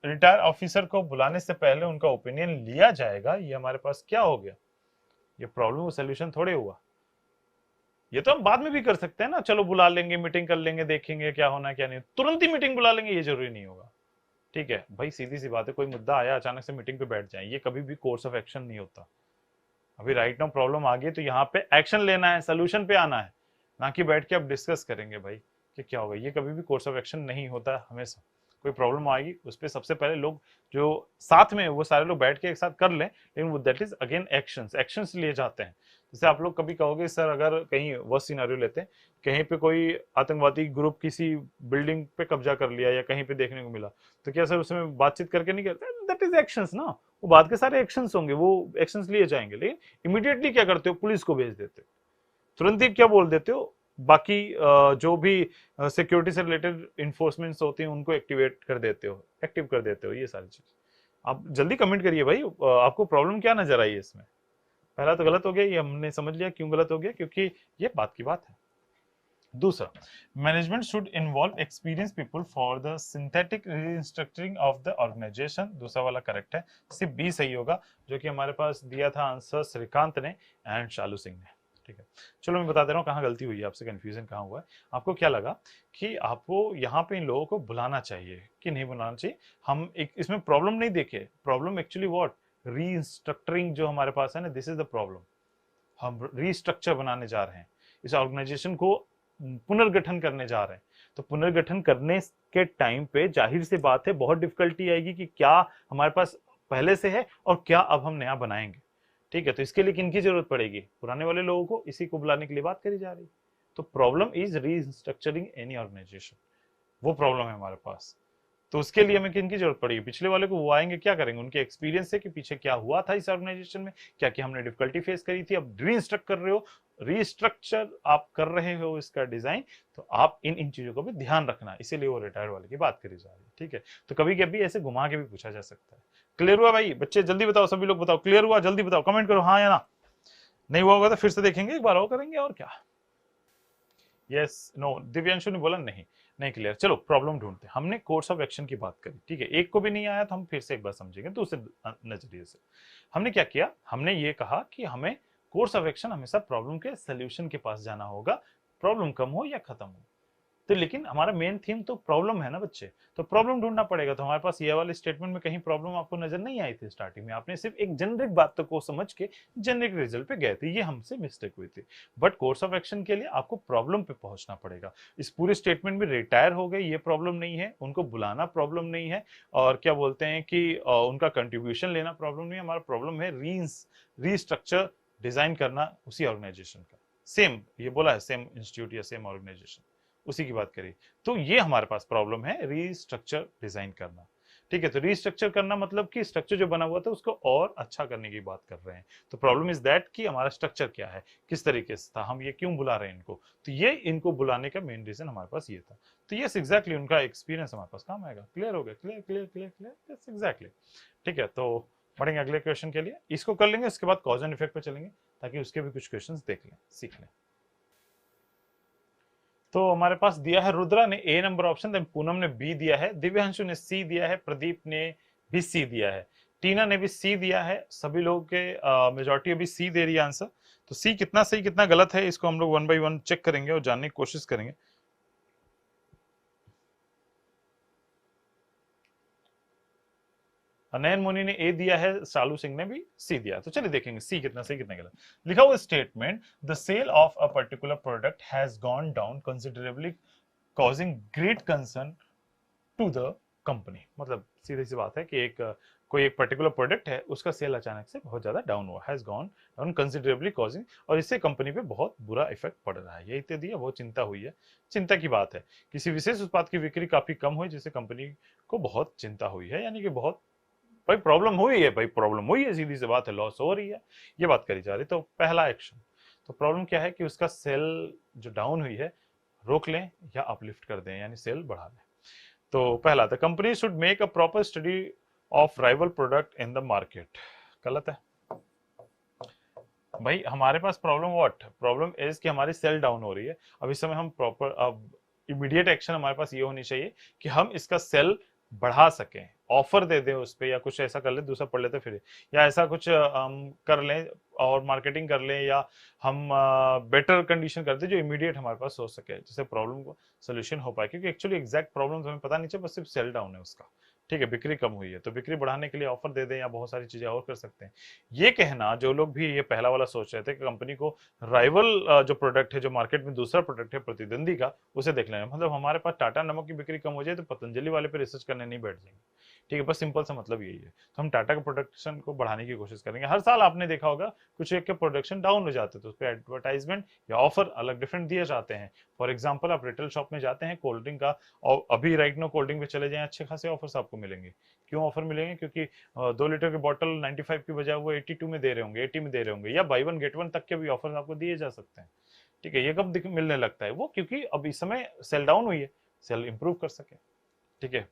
Speaker 1: Retire officer को बुलाने से पहले उनका ओपिनियन लिया जाएगा। ये हमारे पास क्या हो गया, ये प्रॉब्लम का सोल्यूशन थोड़े हुआ। ये तो हम बाद में भी कर सकते हैं ना, चलो बुला लेंगे, मीटिंग कर लेंगे, देखेंगे क्या होना क्या नहीं, तुरंत ही मीटिंग बुला लेंगे, ये जरूरी नहीं होगा, ठीक है भाई। सीधी सी बात है, कोई मुद्दा आया अचानक से मीटिंग पे बैठ जाए, ये कभी भी कोर्स ऑफ एक्शन नहीं होता। अभी राइट नाउ प्रॉब्लम आ गई तो यहाँ पे एक्शन लेना है, सोल्यूशन पे आना है, ना कि बैठ के अब डिस्कस करेंगे भाई कि क्या होगा। ये कभी भी कोर्स ऑफ एक्शन नहीं होता है। हमेशा कोई प्रॉब्लम आएगी उस पर सबसे पहले लोग जो साथ में वो सारे लोग बैठ के एक साथ कर लें, लेकिन वो दैट इज अगेन एक्शंस लिए जाते हैं। जैसे आप लोग कभी कहोगे सर, अगर कहीं वर्स्ट सिनेरियो लेते हैं, कहीं पे कोई आतंकवादी ग्रुप किसी बिल्डिंग पे कब्जा कर लिया या कहीं पे देखने को मिला, तो क्या सर उसमें बातचीत करके नहीं करते? दैट इज एक्शंस ना, वो बाद के सारे एक्शंस होंगे, वो एक्शंस लिए जाएंगे। लेकिन इमीडिएटली क्या करते हो, पुलिस को भेज देते हो, तुरंत ही क्या बोल देते हो, बाकी जो भी सिक्योरिटी से रिलेटेड इन्फोर्समेंट्स होती हैं उनको एक्टिवेट कर देते हो, एक्टिव कर देते हो। ये सारी चीज आप जल्दी कमेंट करिए भाई, आपको प्रॉब्लम क्या नजर आई है इसमें। पहला तो गलत हो गया, ये हमने समझ लिया क्यों गलत हो गया, क्योंकि ये बात की बात है। दूसरा, management should involve experience people for the synthetic restructuring of the organization. दूसरा वाला करेक्ट है, सिर्फ बी सही होगा, जो कि हमारे पास दिया था आंसर श्रीकांत ने एंड शालू सिंह ने, ठीक है। चलो मैं बता दे रहा हूँ कहाँ गलती हुई है, आपसे कंफ्यूजन कहाँ हुआ है। आपको क्या लगा कि आपको यहाँ पे इन लोगों को बुलाना चाहिए कि नहीं बुलाना चाहिए? हम एक इसमें प्रॉब्लम नहीं देखे, प्रॉब्लम एक्चुअली व्हाट, रीस्ट्रक्चरिंग जो हमारे पास है ना, दिस इज द प्रॉब्लम। हम रीस्ट्रक्चर बनाने जा रहे हैं, इस ऑर्गेनाइजेशन को पुनर्गठन करने जा रहे हैं। तो पुनर्गठन करने के टाइम पे जाहिर सी बात है बहुत डिफिकल्टी आएगी कि क्या हमारे पास पहले से है और क्या अब हम नया बनाएंगे, ठीक है। तो इसके लिए किनकी जरूरत पड़ेगी, पुराने वाले लोगों को, इसी को बुलाने के लिए बात करी जा रही है। तो problem is restructuring any organization, वो प्रॉब्लम है हमारे पास। तो उसके लिए हमें किनकी जरूरत पड़ेगी, पिछले वाले को। वो आएंगे क्या करेंगे, उनके एक्सपीरियंस से कि पीछे क्या हुआ था इस ऑर्गेनाइजेशन में, क्या क्या हमने डिफिकल्टी फेस करी थी, अब रीस्ट्रक्चर कर रहे हो, रीस्ट्रक्चर आप कर रहे हो इसका डिजाइन, तो आप इन चीजों को भी ध्यान रखना, इसीलिए वो रिटायर वाले की बात करी जा रही है, ठीक है। तो कभी कभी ऐसे घुमा के भी पूछा जा सकता है। क्लियर हुआ भाई? बच्चे जल्दी बताओ, सभी लोग बताओ, क्लियर हुआ? जल्दी बताओ, कमेंट करो हाँ या ना। नहीं हुआ होगा तो फिर से देखेंगे, एक बार और करेंगे, और क्या। यस नो, दिव्यांशु ने बोला नहीं नहीं क्लियर। चलो प्रॉब्लम ढूंढते हैं। हमने कोर्स ऑफ एक्शन की बात करी, ठीक है, एक को भी नहीं आया तो हम फिर से एक बार समझेंगे दूसरे नजरिए से। हमने क्या किया, हमने ये कहा कि हमें कोर्स ऑफ एक्शन हमेशा प्रॉब्लम के सोल्यूशन के पास जाना होगा, प्रॉब्लम कम हो या खत्म हो। तो लेकिन हमारा मेन थीम तो प्रॉब्लम है ना बच्चे, तो प्रॉब्लम ढूंढना पड़ेगा। तो हमारे पास ये वाले स्टेटमेंट में कहीं प्रॉब्लम आपको नजर नहीं आई थी स्टार्टिंग में, आपने सिर्फ एक जेनरिक बात को समझ के जेनरिक रिजल्ट पे गए थे, ये हमसे मिस्टेक हुई थी। बट कोर्स ऑफ एक्शन के लिए आपको प्रॉब्लम पे पहुंचना पड़ेगा। इस पूरे स्टेटमेंट में रिटायर हो गए ये प्रॉब्लम नहीं है, उनको बुलाना प्रॉब्लम नहीं है, और क्या बोलते हैं कि उनका कंट्रीब्यूशन लेना प्रॉब्लम नहीं है। हमारा प्रॉब्लम है रीस्ट्रक्चर डिजाइन करना उसी ऑर्गेनाइजेशन का। सेम ये बोला है, सेम इंस्टीट्यूट या सेम ऑर्गेनाइजेशन, उसी की बात करी। तो ये हमारे पास प्रॉब्लम है, रीस्ट्रक्चर डिजाइन करना। ठीक है, तो रीस्ट्रक्चर करना मतलब कि स्ट्रक्चर जो बना हुआ था उसको और अच्छा करने की बात कर रहे हैं। तो प्रॉब्लम इज दैट कि हमारा स्ट्रक्चर क्या है, किस तरीके से था, हम ये क्यों बुला रहे हैं इनको। तो ये इनको बुलाने का मेन रीजन हमारे पास ये था। तो यस एग्जैक्टली उनका एक्सपीरियंस हमारे पास काम आएगा। क्लियर हो गया? Clear clear clear clear, yes exactly. ठीक है, तो बढ़ेंगे अगले क्वेश्चन के लिए, इसको कर लेंगे, उसके बाद कॉज एंड इफेक्ट पे चलेंगे ताकि उसके भी कुछ क्वेश्चंस देख लें, सीख लें। तो हमारे पास दिया है, रुद्रा ने ए नंबर ऑप्शन, देन पूनम ने बी दिया है, दिव्यांशु ने सी दिया है, प्रदीप ने भी सी दिया है, टीना ने भी सी दिया है। सभी लोगों के मेजॉरिटी अभी सी दे रही है आंसर। तो सी कितना सही कितना गलत है इसको हम लोग वन बाय वन चेक करेंगे और जानने की कोशिश करेंगे। नयन मुनि ने ए दिया है, शालू सिंह ने भी सी दिया। तो चलिए देखेंगे सी कितना सही कितना गलत। लिखा हुआ statement, the sale of a particular product has gone down considerably causing great concern to the company. मतलब सीधी सी बात है कि कोई एक पर्टिकुलर प्रोडक्ट है, उसका सेल अचानक से बहुत ज्यादा डाउन हुआ, has gone down considerably causing, और इससे कंपनी पे बहुत बुरा इफेक्ट पड़ रहा है। यही तो दिया, बहुत चिंता हुई है, चिंता की बात है। किसी विशेष उत्पाद की बिक्री काफी कम हुई जिससे कंपनी को बहुत चिंता हुई है, यानी कि बहुत भाई प्रॉब्लम हुई है, भाई प्रॉब्लम हुई है, सीधी सी बात है, लॉस हो रही है, ये बात करी जा रही। तो पहला एक्शन, तो प्रॉब्लम क्या है कि उसका सेल जो डाउन हुई है रोक लें या अपलिफ्ट कर दें, यानी सेल बढ़ा लें। तो पहला, the company should make a proper study of rival product in the market. गलत है भाई, हमारे पास प्रॉब्लम इज कि हमारी सेल डाउन हो रही है। अब इस समय हम प्रॉपर, अब इमीडिएट एक्शन हमारे पास ये होनी चाहिए कि हम इसका सेल बढ़ा सकें, ऑफर दे दें उस पर, या कुछ ऐसा कर ले, दूसरा पढ़ लेते फिर, या ऐसा कुछ हम कर लें और मार्केटिंग कर लें, या हम बेटर कंडीशन कर दें जो इमीडिएट हमारे पास हो सके, जिससे प्रॉब्लम को सोल्यूशन हो पाए। क्योंकि एक्चुअली एग्जैक्ट प्रॉब्लम हमें पता नहीं चले, बस सिर्फ सेल डाउन है उसका। ठीक है, बिक्री कम हुई है तो बिक्री बढ़ाने के लिए ऑफर दे दें या बहुत सारी चीजें और कर सकते हैं। ये कहना, जो लोग भी ये पहला वाला सोच रहे थे कि कंपनी को राइवल जो प्रोडक्ट है, जो मार्केट में दूसरा प्रोडक्ट है प्रतिद्वंदी का, उसे देख लेना, मतलब हमारे पास टाटा नमक की बिक्री कम हो जाए तो पतंजलि वाले पे रिसर्च करने नहीं बैठ जाएंगे। ठीक है, बस सिंपल सा मतलब यही है। तो हम टाटा का प्रोडक्शन को बढ़ाने की कोशिश करेंगे। हर साल आपने देखा होगा कुछ एक के प्रोडक्शन डाउन हो जाते हैं तो उस पर एडवर्टाइजमेंट या ऑफर अलग डिफरेंट दिए जाते हैं। फॉर एग्जाम्पल, आप रिटेल शॉप में जाते हैं कोल्ड ड्रिंक का, और अभी राइट नो कोल्ड ड्रिंक पे चले जाएं, अच्छे खासे ऑफर्स आपको मिलेंगे। क्यों ऑफर मिलेंगे? क्योंकि 2 लीटर की बोतल 95 की बजाय वो 82 में दे रहे होंगे, 80 में दे रहे होंगे, या बाई वन गेट वन तक के भी ऑफर आपको दिए जा सकते हैं। ठीक है, ये कब मिलने लगता है? वो क्योंकि अब इस समय सेल डाउन हुई है, सेल इंप्रूव कर सके। ठीक है,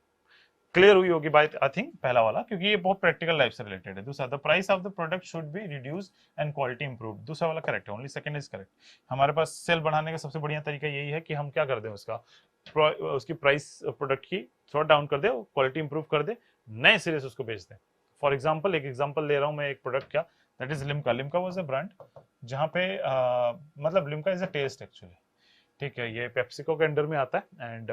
Speaker 1: क्लियर हुई होगी बात आई थिंक, पहला वाला, क्योंकि ये बहुत प्रैक्टिकल लाइफ से रिलेटेड है। दूसरा, the price of the product should be reduce and quality improve. दूसरा वाला करेक्ट है, ओनली सेकंड इज करेक्ट। हमारे पास सेल बढ़ाने का सबसे बढ़िया तरीका यही है कि हम क्या कर दें, उसकी प्राइस प्रोडक्ट की थोड़ा डाउन कर दे, क्वालिटी इंप्रूव कर दे, नए सिरे से उसको बेच दें। फॉर एग्जाम्पल, एक एग्जाम्पल ले रहा हूँ मैं एक प्रोडक्ट का, that is Limca. Limca was a brand जहाँ पे मतलब Limca is a taste actually. ठीक है, ये पेप्सिको के अंडर में आता है, एंड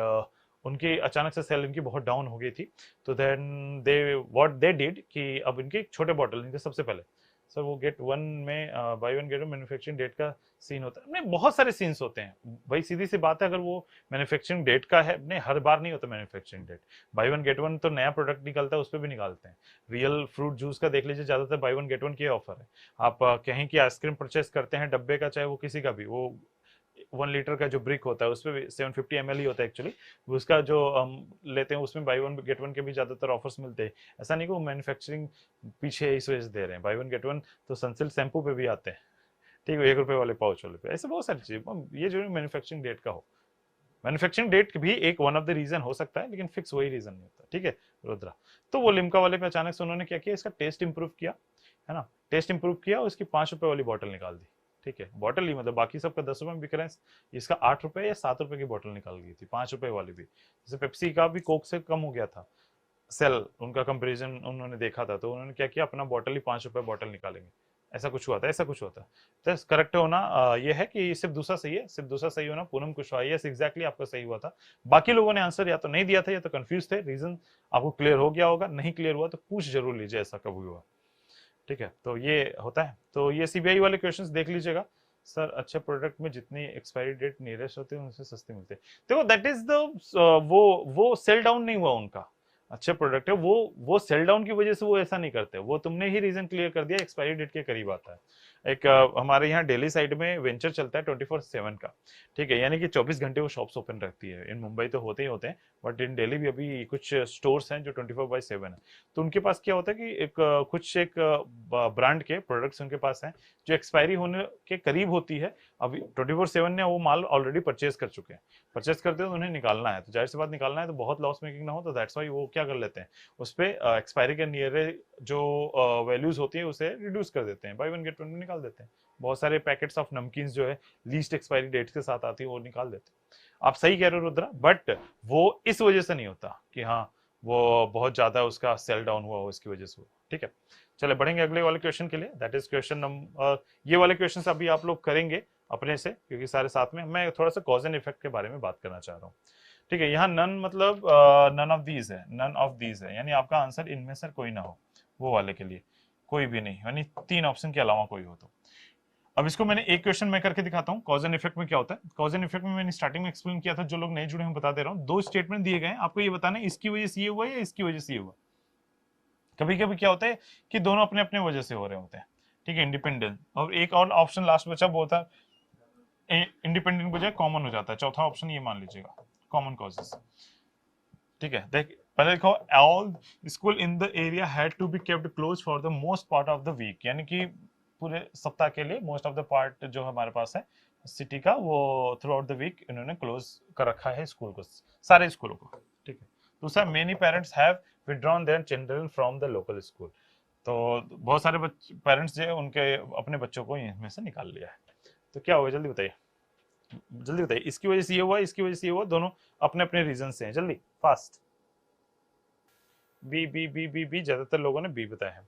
Speaker 1: उनकी अचानक से सेल इनकी बहुत डाउन हो गई थी। तो then they what they did कि अब इनके छोटे बॉटल, इनके सबसे पहले सर वो गेट वन में buy one get one manufacturing date का सीन होता है, नहीं बहुत सारे सीन्स होते हैं भाई, सीधी सी बात है। अगर वो मैन्युफैक्चरिंग डेट का है, नहीं हर बार नहीं होता manufacturing date. Buy one get one तो नया प्रोडक्ट निकलता है, उस पर भी निकालते हैं। रियल फ्रूट जूस का देख लीजिए, ज्यादातर बाई वन गेट वन की ऑफर है। आप कहीं की आइसक्रीम परचेस करते हैं डब्बे का, चाहे वो किसी का भी, वो 1 लीटर का जो ब्रिक होता है उसमें भी 750 ml ही होता है एक्चुअली, उसका जो हम लेते हैं उसमें बाई वन गेट वन के भी ज्यादातर ऑफर्स मिलते हैं। ऐसा नहीं कि वो मैन्युफैक्चरिंग पीछे इस वजह से दे रहे हैं। बाई वन गेट वन तो सनसिल्क शैम्पू पे भी आते हैं, ठीक है, 1 रुपए वाले पाउच वाले पे, ऐसे बहुत सारी चीजें। ये जो मैन्युफैक्चरिंग डेट का हो, मैन्युफैक्चरिंग डेट भी एक वन ऑफ द रीजन हो सकता है, लेकिन फिक्स वही रीजन नहीं होता। ठीक है रुद्रा, तो वो लिम्का वाले पे अचानक से उन्होंने क्या किया, इसका टेस्ट इंप्रूव किया, है ना, टेस्ट इंप्रूव किया और इसकी 5 रुपए वाली बॉटल निकाल दी। ठीक है, बॉटल ही मतलब बाकी सबका 10 रुपए में बिक रहा है, इसका 8 रुपए या 7 रुपए की बॉटल निकाल गई थी, 5 रुपए वाली भी। जैसे पेप्सी का भी कोक से कम हो गया था सेल, उनका कंपेरिजन उन्होंने देखा था, तो उन्होंने क्या किया, अपना बॉटल ही 5 रुपए बॉटल निकालेंगे, ऐसा कुछ हुआ था, ऐसा कुछ होता है। तो करेक्ट होना ये है कि सिर्फ दूसरा सही है, सिर्फ दूसरा सही होना। पूनम कुशवाहा, यस एग्जैक्टली आपका सही हुआ था। बाकी लोगों ने आंसर या तो नहीं दिया था या तो कंफ्यूज थे। रीजन आपको क्लियर हो गया होगा, नहीं क्लियर हुआ तो पूछ जरूर लीजिए ऐसा कब हुआ। ठीक है, तो ये होता है। तो ये सीबीआई वाले क्वेश्चंस देख लीजिएगा। सर अच्छे प्रोडक्ट में जितनी एक्सपायरी डेट नियरेस्ट होती है उनसे सस्ते मिलते हैं। देखो दैट इज द वो सेल डाउन नहीं हुआ उनका, अच्छे प्रोडक्ट है वो सेल डाउन की वजह से वो ऐसा नहीं करते। वो तुमने ही रीजन क्लियर कर दिया, एक्सपायरी डेट के करीब आता है। एक हमारे यहाँ दिल्ली साइड में वेंचर चलता है 24/7 का। ठीक है, यानी कि 24 घंटे वो शॉप्स ओपन रहती है। इन मुंबई तो होते ही होते हैं, बट इन दिल्ली भी अभी कुछ स्टोर्स हैं जो 24/7 है। तो उनके पास क्या होता है कि एक ब्रांड के प्रोडक्ट्स उनके पास हैं जो एक्सपायरी होने के करीब होती है। अभी 24/7 ने वो माल ऑलरेडी परचेज कर चुके हैं। परचेज करते हैं तो उन्हें निकालना है, तो जाहिर सी बात निकालना है तो बहुत लॉस मेकिंग ना हो, तो दैट्स वाई वो क्या कर लेते हैं, उस पर एक्सपायरी के नियर जो वैल्यूज होती है उसे रिड्यूस कर देते हैं, बाय वन गेट वन में निकाल देते हैं। बहुत सारे पैकेट्स ऑफ नमकीन जो है लीस्ट एक्सपायरी डेट के साथ आती है वो निकाल देते हैं। आप सही कह रहे हो रुद्रा, बट वो इस वजह से नहीं होता कि हाँ वो बहुत ज्यादा उसका सेल डाउन हुआ हो, इसकी वजह से हो। ठीक है, चले बढ़ेंगे अगले वाले क्वेश्चन के लिए। दैट इज क्वेश्चन नंबर, ये वाले क्वेश्चन अभी आप लोग करेंगे अपने से, क्योंकि सारे साथ में। मैं थोड़ा सा कॉज एंड इफेक्ट के बारे में बात करना चाह रहा हूँ। ठीक है, यहाँ नन मतलब नन ऑफ दीज है, नन ऑफ दीज है, यानी आपका आंसर इनमें से कोई ना हो, वो वाले के लिए कोई भी नहीं, यानी 3 ऑप्शन के अलावा कोई हो। तो अब इसको मैंने एक क्वेश्चन में करके दिखाता हूँ। कॉज एंड इफेक्ट में क्या होता है। कॉज एंड इफेक्ट में मैंने स्टार्टिंग में एक्सप्लेन किया था, जो लोग नहीं जुड़े हैं बता दे रहा हूँ। 2 स्टेटमेंट दिए गए हैं, आपको ये बताना है इसकी वजह से ये हुआ या इसकी वजह से ये हुआ। कभी कभी क्या होता है कि दोनों अपने अपने वजह से हो रहे होते हैं। ठीक है, इंडिपेंडेंट। और एक और ऑप्शन लास्ट बचा, वो होता है इंडिपेंडेंट बजाय कॉमन हो जाता है। चौथा ऑप्शन ये मान लीजिएगा, कॉमन कॉजेस। ठीक है, देख पहले देखो, all school in the area had to be kept close for the most part of the week, यानी कि पूरे सप्ताह के लिए मोस्ट ऑफ द पार्ट जो हमारे पास है सिटी का, वो थ्रू आउट द वीक इन्होंने क्लोज कर रखा है स्कूल को, सारे स्कूलों को। ठीक है, दूसरा many parents have withdrawn their children from the local school, तो बहुत सारे पेरेंट्स जो है उनके अपने बच्चों को इसमें से निकाल लिया है। तो क्या होगा जल्दी बताइए, जल्दी बताइए। इसकी वजह से ये हुआ, इसकी वजह से ये हुआ, दोनों अपने अपने रीजन से हैं। जल्दी fast. B B B B B, ज्यादातर लोगों ने बी बताया है।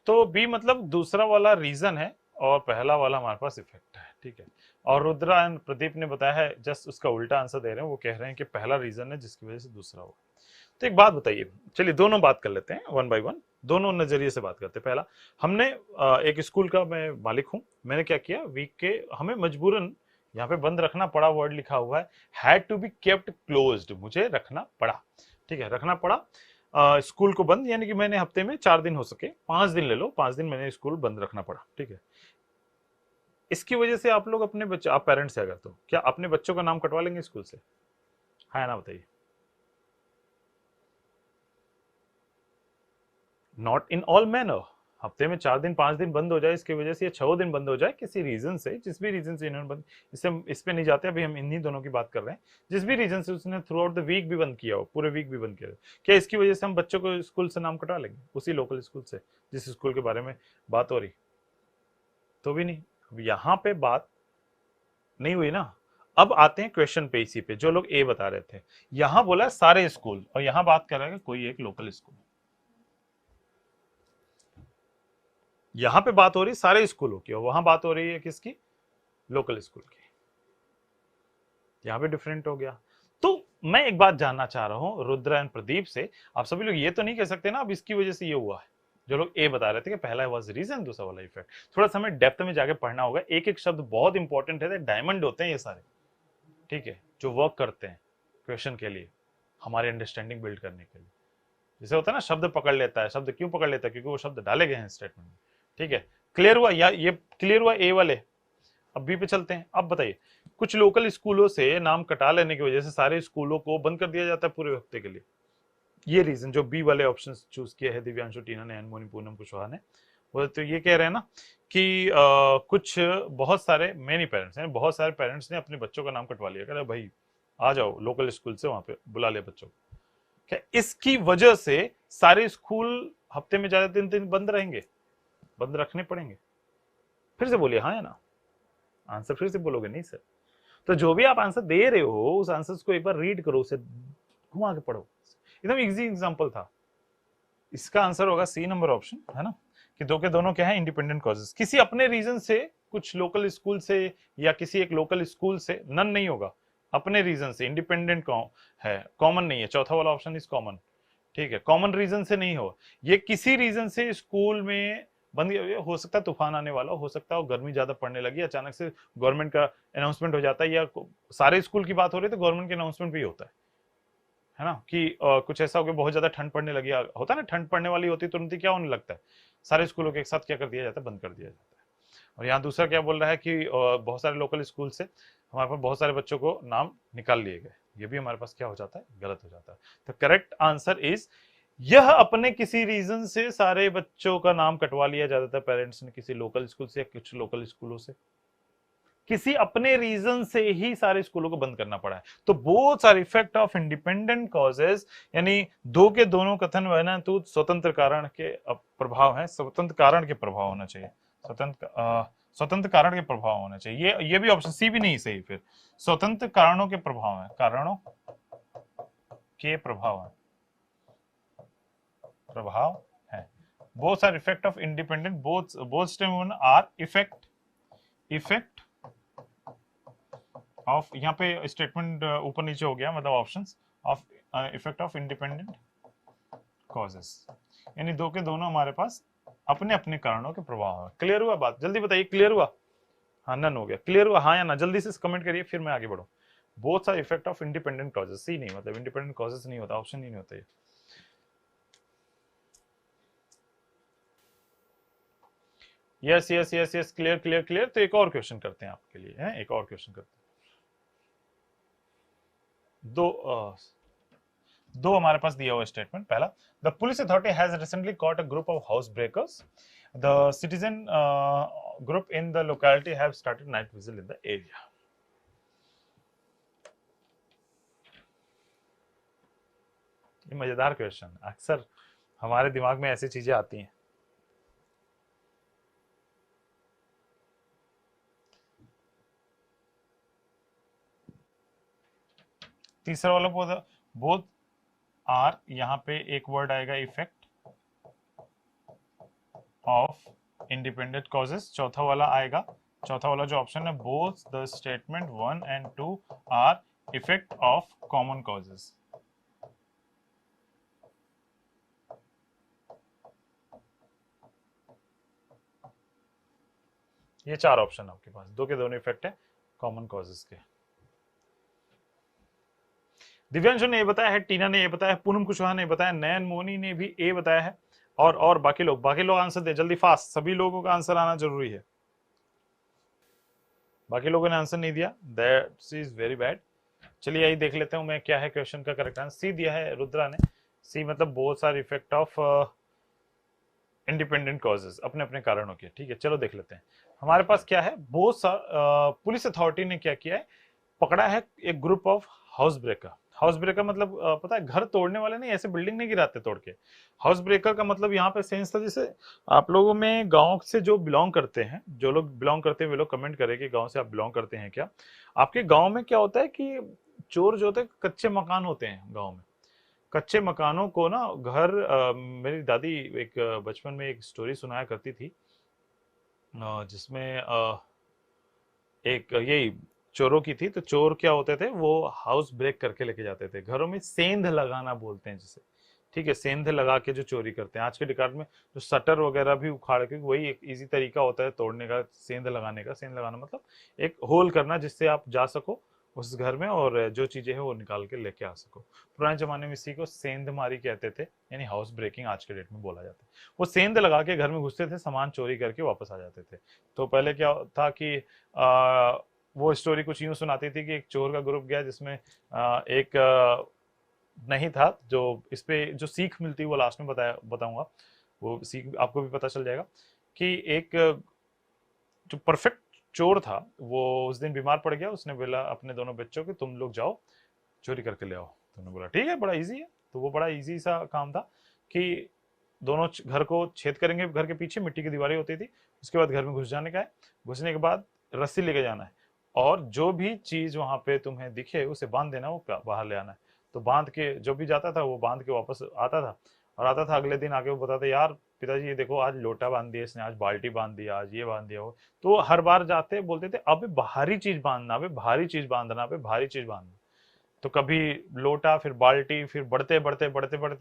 Speaker 1: तो बी मतलब दूसरा वाला रीजन है और पहला वाला हमारे पास इफेक्ट है। ठीक है, और रुद्रा एंड प्रदीप ने बताया है जस्ट उसका उल्टा आंसर दे रहे हैं। वो कह रहे हैं कि पहला रीजन है जिसकी वजह से दूसरा हुआ। तो एक बात बताइए, चलिए दोनों बात कर लेते हैं वन बाय वन, दोनों नजरिए से बात करते हैं। पहला, हमने एक स्कूल का मैं मालिक हूं, मैंने क्या किया, वीक के हमें मजबूरन यहाँ पे बंद रखना पड़ा, वर्ड लिखा हुआ है had to be kept closed, मुझे रखना पड़ा। ठीक है, रखना पड़ा स्कूल को बंद, यानी कि मैंने हफ्ते में 4 दिन हो सके, 5 दिन ले लो, 5 दिन मैंने स्कूल बंद रखना पड़ा। ठीक है, इसकी वजह से आप लोग अपने बच्चे, आप पेरेंट्स है अगर, तो क्या अपने बच्चों का नाम कटवा लेंगे स्कूल से, हाँ ना बताइए। नॉट इन ऑल मैनर, हफ्ते में 4 दिन 5 दिन बंद हो जाए इसकी वजह से, या 6 दिन बंद हो जाए किसी रीजन से, जिस भी रीजन से इन्होंने बंद, इससे इस पे नहीं जाते, अभी हम इन्हीं दोनों की बात कर रहे हैं। जिस भी रीजन से उसने थ्रू आउट द वीक भी बंद किया हो, पूरे वीक भी बंद किया हो, क्या इसकी वजह से हम बच्चों को स्कूल से नाम कटा लेंगे, उसी लोकल स्कूल से जिस स्कूल के बारे में बात हो रही, तो भी नहीं। अब यहाँ पे बात नहीं हुई ना। अब आते हैं क्वेश्चन पे, इसी पे जो लोग ए बता रहे थे, यहां बोला सारे स्कूल, और यहां बात कर रहे हैं कोई एक लोकल स्कूल। यहां पे बात हो रही सारे स्कूलों की और वहां बात हो रही है किसकी, लोकल स्कूल की। यहां पे डिफरेंट हो गया। तो मैं एक बात जानना चाह रहा हूं रुद्र एंड प्रदीप से, आप सभी लोग ये तो नहीं कह सकते ना अब इसकी वजह से ये हुआ है। जो लोग ए बता रहे थे कि पहला वाज रीजन, दूसरा वाला इफेक्ट, थोड़ा सा हमें डेप्थ में जाके पढ़ना होगा। एक एक शब्द बहुत इंपॉर्टेंट है, डायमंड होते हैं ये सारे। ठीक है, जो वर्क करते हैं क्वेश्चन के लिए, हमारी अंडरस्टैंडिंग बिल्ड करने के लिए। जैसे होता है ना, शब्द पकड़ लेता है, शब्द क्यों पकड़ लेता है, क्योंकि वो शब्द डाले गए हैं स्टेटमेंट में। ठीक है, क्लियर हुआ, या ये क्लियर हुआ ए वाले। अब बी पे चलते हैं। अब बताइए, कुछ लोकल स्कूलों से नाम कटा लेने की वजह से सारे स्कूलों को बंद कर दिया जाता है पूरे हफ्ते के लिए। ये रीजन जो बी वाले ऑप्शन चूज किए हैं दिव्यांशु, टीना ने, अनमोनी, पूनम कुशवाहा ने, वो तो ये कह रहे हैं ना कि कुछ बहुत सारे मेनी पेरेंट्स हैं, बहुत सारे पेरेंट्स ने अपने बच्चों का नाम कटवा लिया, कह रहे भाई आ जाओ लोकल स्कूल से, वहां पे बुला लिया बच्चों को। क्या इसकी वजह से सारे स्कूल हफ्ते में ज्यादा दिन बंद रहेंगे, बंद रखने पड़ेंगे? फिर से बोलिए हाँ या ना, आंसर फिर से बोलोगे नहीं सर। तो जो भी आप आंसर दे रहे हो उस आंसर को एक बार रीड करो, उसे घुमा के पढ़ो। एकदम इजी एग्जांपल था। इसका आंसर होगा सी नंबर ऑप्शन, है ना, कि दो के दोनों क्या है, इंडिपेंडेंट कॉजेस। किसी अपने रीजन से, कुछ लोकल स्कूल से या किसी एक लोकल स्कूल से, नन नहीं होगा, अपने रीजन से इंडिपेंडेंट है, कॉमन नहीं है, चौथा वाला ऑप्शन इज कॉमन, ठीक है, कॉमन रीजन से नहीं हो, ये किसी रीजन से स्कूल में बंद, हो सकता है तूफान आने वाला हो सकता है गर्मी ज्यादा पड़ने लगी, अचानक से गवर्नमेंट का अनाउंसमेंट हो जाता है, या सारे स्कूल की बात हो रही है तो गवर्नमेंट के अनाउंसमेंट भी होता है ना, कि कुछ ऐसा हो गया, बहुत ज्यादा ठंड पड़ने लगी, होता है ना, ठंड पड़ने वाली होती तुरंत ही क्या होने लगता है, सारे स्कूलों के एक साथ क्या कर दिया जाता है, बंद कर दिया जाता है। और यहाँ दूसरा क्या बोल रहा है कि बहुत सारे लोकल स्कूल से हमारे पास बहुत सारे बच्चों को नाम निकाल लिए गए, ये भी हमारे पास क्या हो जाता है, गलत हो जाता है। तो करेक्ट आंसर इज, यह अपने किसी रीजन से सारे बच्चों का नाम कटवा लिया जाता था पेरेंट्स ने, किसी लोकल स्कूल से या कुछ लोकल स्कूलों से, किसी अपने रीजन से ही सारे स्कूलों को बंद करना पड़ा है। तो both are effect of independent causes, यानी दो के दोनों कथन वह ना तो स्वतंत्र कारण के प्रभाव है, स्वतंत्र कारण के प्रभाव होना चाहिए, स्वतंत्र कारण के प्रभाव होना चाहिए, ये भी ऑप्शन सी भी नहीं सही, फिर स्वतंत्र कारणों के प्रभाव है, कारणों के प्रभाव है, प्रभाव है। Both are effect of independent, both statement are effect of, यहाँ पे स्टेटमेंट ऊपर नीचे हो गया, मतलब options of effect of independent causes, यानी दो के दोनों हमारे पास अपने अपने कारणों के प्रभाव है। क्लियर हुआ बात, जल्दी बताइए, क्लियर हुआ, हाँ नन हो गया, क्लियर हुआ हाँ या ना, जल्दी से कमेंट करिए फिर मैं आगे बढ़ूं। Both are effect of independent causes, see नहीं, मतलब इंडिपेंडेंट कॉजेस नहीं होता, ऑप्शन ही नहीं होता ये। Yes yes yes yes, clear clear clear. तो एक और क्वेश्चन करते हैं आपके लिए, है एक और क्वेश्चन करते हैं, दो हमारे पास दिया हुआ स्टेटमेंट। पहला, the police authority has recently caught a group of house breakers, the citizen group in the locality have started night vigil in the area. ये मजेदार क्वेश्चन, अक्सर हमारे दिमाग में ऐसी चीजें आती हैं। तीसरा वाला बोथ आर, यहाँ पे एक वर्ड आएगा इफेक्ट ऑफ इंडिपेंडेंट कॉजेस, चौथा वाला आएगा, चौथा वाला जो ऑप्शन है, both the statement 1 and 2 are effect of common causes. ये चार ऑप्शन आपके पास, दो के दोनों इफेक्ट है कॉमन कॉजेस के। दिव्यांशु ने ये बताया है, टीना ने ये बताया है, पूनम कुशवाहा ने बताया, नयन मोनी ने भी ए बताया है, और बाकी लोग आंसर दे जल्दी, फास्ट, सभी लोगों का आंसर आना जरूरी है। बाकी लोगों ने आंसर नहीं दिया, दैट इज वेरी बैड। चलिए यही देख लेते हूं मैं क्या है क्वेश्चन का करेक्ट आंसर। सी दिया है रुद्रा ने, सी मतलब both are effect of independent causes, अपने अपने कारणों के, ठीक है। चलो देख लेते हैं हमारे पास क्या है। बोथ पुलिस अथॉरिटी ने क्या किया है, पकड़ा है एक group of house breaker. House breaker मतलब पता है, घर तोड़ने वाले नहीं, ऐसे बिल्डिंग नहीं गिराते तोड़ के। हाउस ब्रेकर का मतलब यहाँ पे सेंस था, जैसे आप लोगों में गांव से जो बिलोंग करते हैं, जो लोग बिलोंग करते हैं वे लोग कमेंट करें कि गांव से आप बिलोंग करते हैं क्या। आपके गांव में क्या होता है कि चोर जो होते हैं, कच्चे मकान होते हैं गाँव में, कच्चे मकानों को ना घर, मेरी दादी एक बचपन में एक स्टोरी सुनाया करती थी, जिसमें एक यही चोरों की थी। तो चोर क्या होते थे, वो हाउस ब्रेक करके लेके जाते थे, घरों में सेंध लगाना बोलते हैं जिसे, ठीक है, सेंध लगा के जो चोरी करते हैं। आज के डिकार्ड में जो शटर वगैरह भी उखाड़ के, वही एक इजी तरीका होता है तोड़ने का, सेंध लगाने का। सेंध लगाना मतलब एक होल करना जिससे आप जा सको उस घर में और जो चीजें हैं वो निकाल के लेके आ सको। पुराने जमाने में इसी को सेंध मारी कहते थे, यानी हाउस ब्रेकिंग आज के डेट में बोला जाता है। वो सेंध लगा के घर में घुसते थे, सामान चोरी करके वापस आ जाते थे। तो पहले क्या था कि वो स्टोरी कुछ यूं सुनाती थी कि एक चोर का ग्रुप गया, जिसमें एक नहीं था, जो इस पे जो सीख मिलती है वो लास्ट में बताऊंगा, वो सीख आपको भी पता चल जाएगा कि एक जो परफेक्ट चोर था वो उस दिन बीमार पड़ गया। उसने बोला अपने दोनों बच्चों के, तुम लोग जाओ चोरी करके ले आओ। तो उन्होंने बोला ठीक है, बड़ा इजी है। तो वो बड़ा इजी सा काम था कि दोनों घर को छेद करेंगे, घर के पीछे मिट्टी की दीवारें होती थी, उसके बाद घर में घुस जाने का है, घुसने के बाद रस्सी लेके जाना है, और जो भी चीज वहां पे तुम्हें दिखे उसे बांध देना, वो बाहर ले आना है। तो बांध के जो भी जाता था वो बांध के वापस आता था, और आता था अगले दिन आके वो बताता यार पिताजी ये देखो आज लोटा बांध दिया इसने, आज बाल्टी बांध दिया, आज ये बांध दिया, वो तो हर बार जाते बोलते थे अबे भारी चीज बांधना, अबे भारी चीज बांधना, अबे भारी चीज बांधना। तो कभी लोटा, फिर बाल्टी, फिर बढ़ते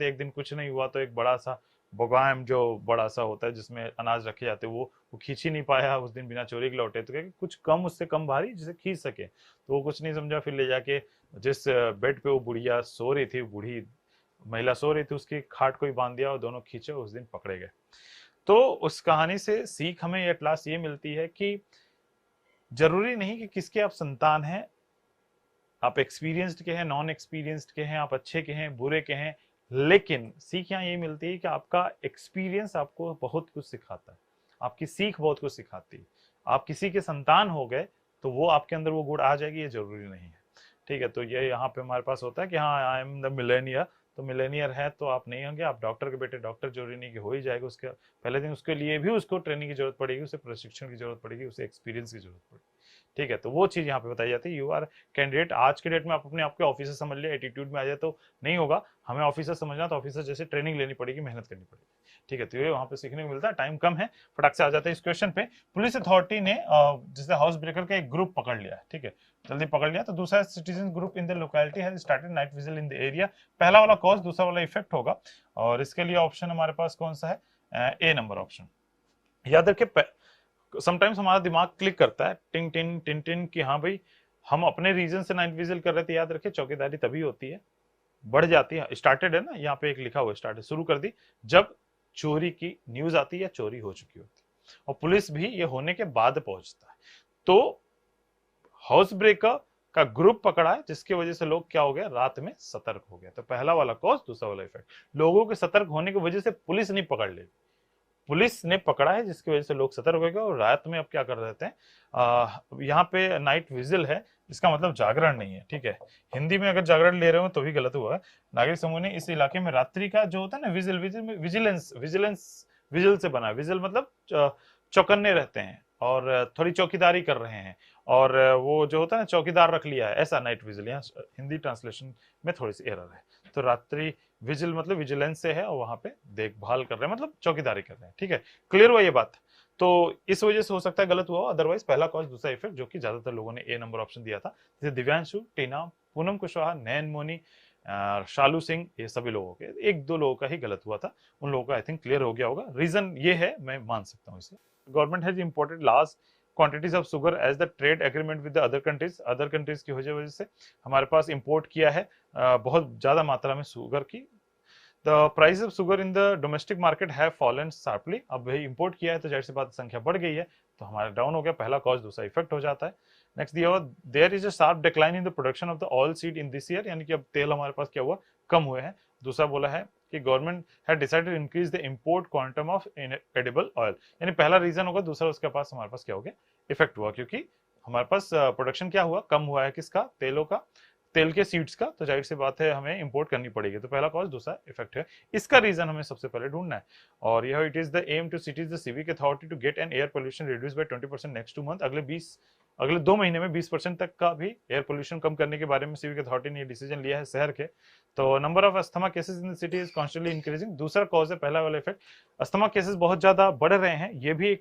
Speaker 1: एक दिन कुछ नहीं हुआ तो एक बड़ा सा बोगाम जो बड़ा सा होता है जिसमें अनाज रखे जाते हैं वो खींच ही नहीं पाया उस दिन, बिना चोरी के लौटे। तो क्या कुछ कम, उससे कम भारी जिसे खींच सके, तो वो कुछ नहीं समझा, फिर ले जाके जिस बेड पे वो बुढ़िया सो रही थी, बूढ़ी महिला सो रही थी, उसकी खाट को ही बांध दिया और दोनों खींचे, उस दिन पकड़े गए। तो उस कहानी से सीख हमें एट लास्ट ये मिलती है कि जरूरी नहीं कि किसके आप संतान हैं, आप एक्सपीरियंस्ड के हैं, नॉन एक्सपीरियंस्ड के हैं, आप अच्छे के हैं, बुरे के हैं, लेकिन सीख यहाँ ये मिलती है कि आपका एक्सपीरियंस आपको बहुत कुछ सिखाता है, आपकी सीख बहुत कुछ सिखाती है। आप किसी के संतान हो गए तो वो आपके अंदर वो गुण आ जाएगी, ये जरूरी नहीं है। ठीक है, तो ये यहाँ पे हमारे पास होता है कि हाँ आई एम द मिलेनियर, तो मिलेनियर है तो आप नहीं होंगे, आप डॉक्टर के बेटे डॉक्टर जरूरी नहीं कि हो ही जाएगा, उसके पहले दिन उसके लिए भी उसको ट्रेनिंग की जरूरत पड़ेगी, उसे प्रशिक्षण की जरूरत पड़ेगी, उसे एक्सपीरियंस की जरूरत पड़ेगी। ठीक है, तो वो चीज यहाँ पे बताई जाती है। यू आर कैंडिडेट, आज के डेट में आप अपने आपके ऑफिसर समझ लिया, एटीट्यूड में आ जाए तो नहीं होगा, हमें ऑफिसर समझना, तो ऑफिसर जैसे ट्रेनिंग लेनी पड़ेगी, मेहनत करनी पड़ेगी। ठीक है, तो ये वहाँ पे सीखने को मिलता है। टाइम कम है, फटाक से आ जाते हैं इस क्वेश्चन पे। पुलिस अथॉरिटी ने जैसे हाउस ब्रेकर का एक ग्रुप पकड़ लिया है, ठीक है, जल्दी पकड़ लिया, तो दूसरा citizen group in the locality has started night vigil in the area. पहला वाला कॉज, दूसरा वाला इफेक्ट होगा, और इसके लिए ऑप्शन हमारे पास कौन सा है, ए नंबर ऑप्शन। याद रखिए समटाइम्स हमारा दिमाग क्लिक करता है टिंग टिंग टिन टिन कि हाँ भाई हम अपने रीजन से नाइट विजिल कर रहे थे। याद रखिए चौकीदारी तभी होती है, बढ़ जाती है, स्टार्टेड है ना, यहाँ पे एक लिखा हुआ स्टार्टेड, शुरू कर दी जब चोरी की न्यूज आती है या चोरी हो चुकी होती है, और पुलिस भी ये होने के बाद पहुंचता है। तो हाउस ब्रेकर का ग्रुप पकड़ा है, जिसकी वजह से लोग क्या हो गया, रात में सतर्क हो गया। तो पहला वाला कॉज, दूसरा वाला इफेक्ट, लोगों के सतर्क होने की वजह से पुलिस नहीं पकड़ लेगी, पुलिस ने पकड़ा है जिसकी वजह से लोग सतर्क हो गए। और रात में अब क्या कर रहे थे, यहाँ पे नाइट विजिल है, इसका मतलब जागरण नहीं है। ठीक है, हिंदी में अगर जागरण ले रहे हो तो भी गलत हुआ है। नागरिक समूह ने इस इलाके में रात्रि का जो होता है ना विजिल, विजिल से बना, विजिल मतलब चौकन्ने रहते हैं और थोड़ी चौकीदारी कर रहे हैं, और वो जो होता है ना चौकीदार रख लिया है, ऐसा नाइट विजिल। यहाँ हिंदी ट्रांसलेशन में थोड़ी सी एरर है, तो रात्रि विजिल मतलब विजिलेंस से है, और वहां पे देखभाल कर रहे हैं मतलब चौकीदारी कर रहे हैं। ठीक है, क्लियर हुआ ये बात। तो इस वजह से हो सकता है गलत हुआ, अदरवाइज पहला कॉज दूसरा इफेक्ट, जो कि ज्यादातर लोगों ने ए नंबर ऑप्शन दिया था, जैसे दिव्यांशु, टीना, पूनम कुशवाहा, नैन मोनी, शालू सिंह, ये सभी लोगों के, एक दो लोगों का ही गलत हुआ था, उन लोगों का आई थिंक क्लियर हो गया होगा। रीजन ये है, मैं मान सकता हूँ इसे। Government has imported large quantities of sugar as the trade agreement with the other countries की वजह से हमारे पास इंपोर्ट किया है बहुत ज्यादा मात्रा में शुगर की। The price of sugar in the domestic market have fallen sharply. अब भाई इंपोर्ट किया है तो जाहिर सी बात संख्या बढ़ गई है, तो हमारा डाउन हो गया, पहला कॉज, दूसरा इफेक्ट हो जाता है। नेक्स्ट दिया there is a sharp decline in the production of the oil seed in this year, यानी कि अब तेल हमारे पास क्या हुआ, कम हुए हैं। दूसरा बोला है कि government had decided increase the import quantum of edible oil, यानी पहला रीजन होगा, दूसरा उसके पास हमारे पास क्या हो गया, इफेक्ट हुआ, क्योंकि हमारे पास प्रोडक्शन क्या हुआ, कम हुआ है, किसका, तेलों का, तेल के सीड्स का, तो जाहिर सी बात है हमें इंपोर्ट करनी पड़ेगी। तो पहला कॉज, दूसरा इफेक्ट है, इसका रीजन हमें सबसे पहले ढूंढना है। और यह it is the aim to cities the civic authority to get an air pollution reduce by 20% next 2 month. अगले 2 महीने में 20% तक का भी एयर पोल्यूशन कम करने के बारे में सिविक अथॉरिटी ने डिसीजन लिया है शहर के। तो number of asthma cases in the city is constantly increasing, दूसरा कॉज है पहला वाला इफेक्ट। अस्थमा केसेस बहुत ज्यादा बढ़ रहे हैं, ये भी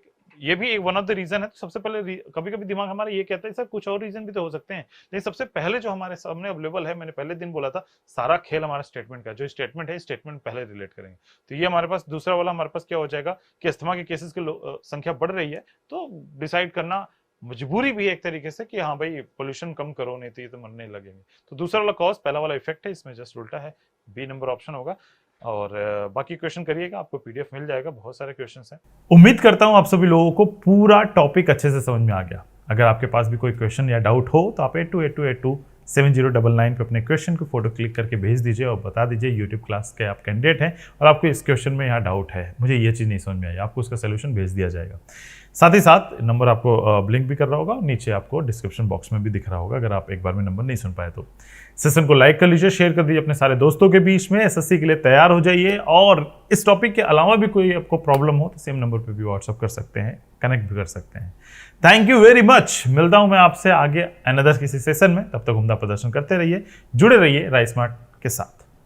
Speaker 1: एक वन ऑफ द रीजन है। तो सबसे पहले कभी कभी दिमाग हमारा ये कहता है सर कुछ और रीजन भी तो हो सकते हैं, लेकिन सबसे पहले जो हमारे सामने अवेलेबल है, मैंने पहले दिन बोला था, सारा खेल हमारा स्टेटमेंट का, जो स्टेटमेंट है स्टेटमेंट पहले रिलेट करेंगे। तो ये हमारे पास दूसरा वाला हमारे पास क्या हो जाएगा कि अस्थमा के केसेस की संख्या बढ़ रही है, तो डिसाइड करना मजबूरी भी है एक तरीके से कि हाँ भाई पोल्यूशन कम करो, नहीं तो ये तो मरने लगेंगे। तो दूसरा वाला कॉज, पहला वाला इफेक्ट है, इसमें जस्ट उल्टा है, बी नंबर ऑप्शन होगा। और बाकी क्वेश्चन करिएगा, आपको पीडीएफ मिल जाएगा, बहुत सारे क्वेश्चंस हैं। उम्मीद करता हूं आप सभी लोगों को पूरा टॉपिक अच्छे से समझ में आ गया। अगर आपके पास भी कोई क्वेश्चन या डाउट हो तो आप 8282827099 पे अपने क्वेश्चन को फोटो क्लिक करके भेज दीजिए और बता दीजिए यूट्यूब क्लास के आप कैंडिडेट हैं और आपको इस क्वेश्चन में यहाँ डाउट है, मुझे ये चीज़ नहीं समझ में आई, आपको उसका सोल्यूशन भेज दिया जाएगा। साथ ही साथ नंबर आपको ब्लिंक भी कर रहा होगा, नीचे आपको डिस्क्रिप्शन बॉक्स में भी दिख रहा होगा, अगर आप एक बार में नंबर नहीं सुन पाए तो। सेशन को लाइक कर लीजिए, शेयर कर दीजिए अपने सारे दोस्तों के बीच में, एसएससी के लिए तैयार हो जाइए। और इस टॉपिक के अलावा भी कोई आपको प्रॉब्लम हो तो सेम नंबर पे भी व्हाट्सअप कर सकते हैं, कनेक्ट भी कर सकते हैं। Thank you very much. मिलता हूं मैं आपसे आगे अनदर किसी सेशन में, तब तक उम्दा प्रदर्शन करते रहिए, जुड़े रहिए राइस्मार्ट के साथ।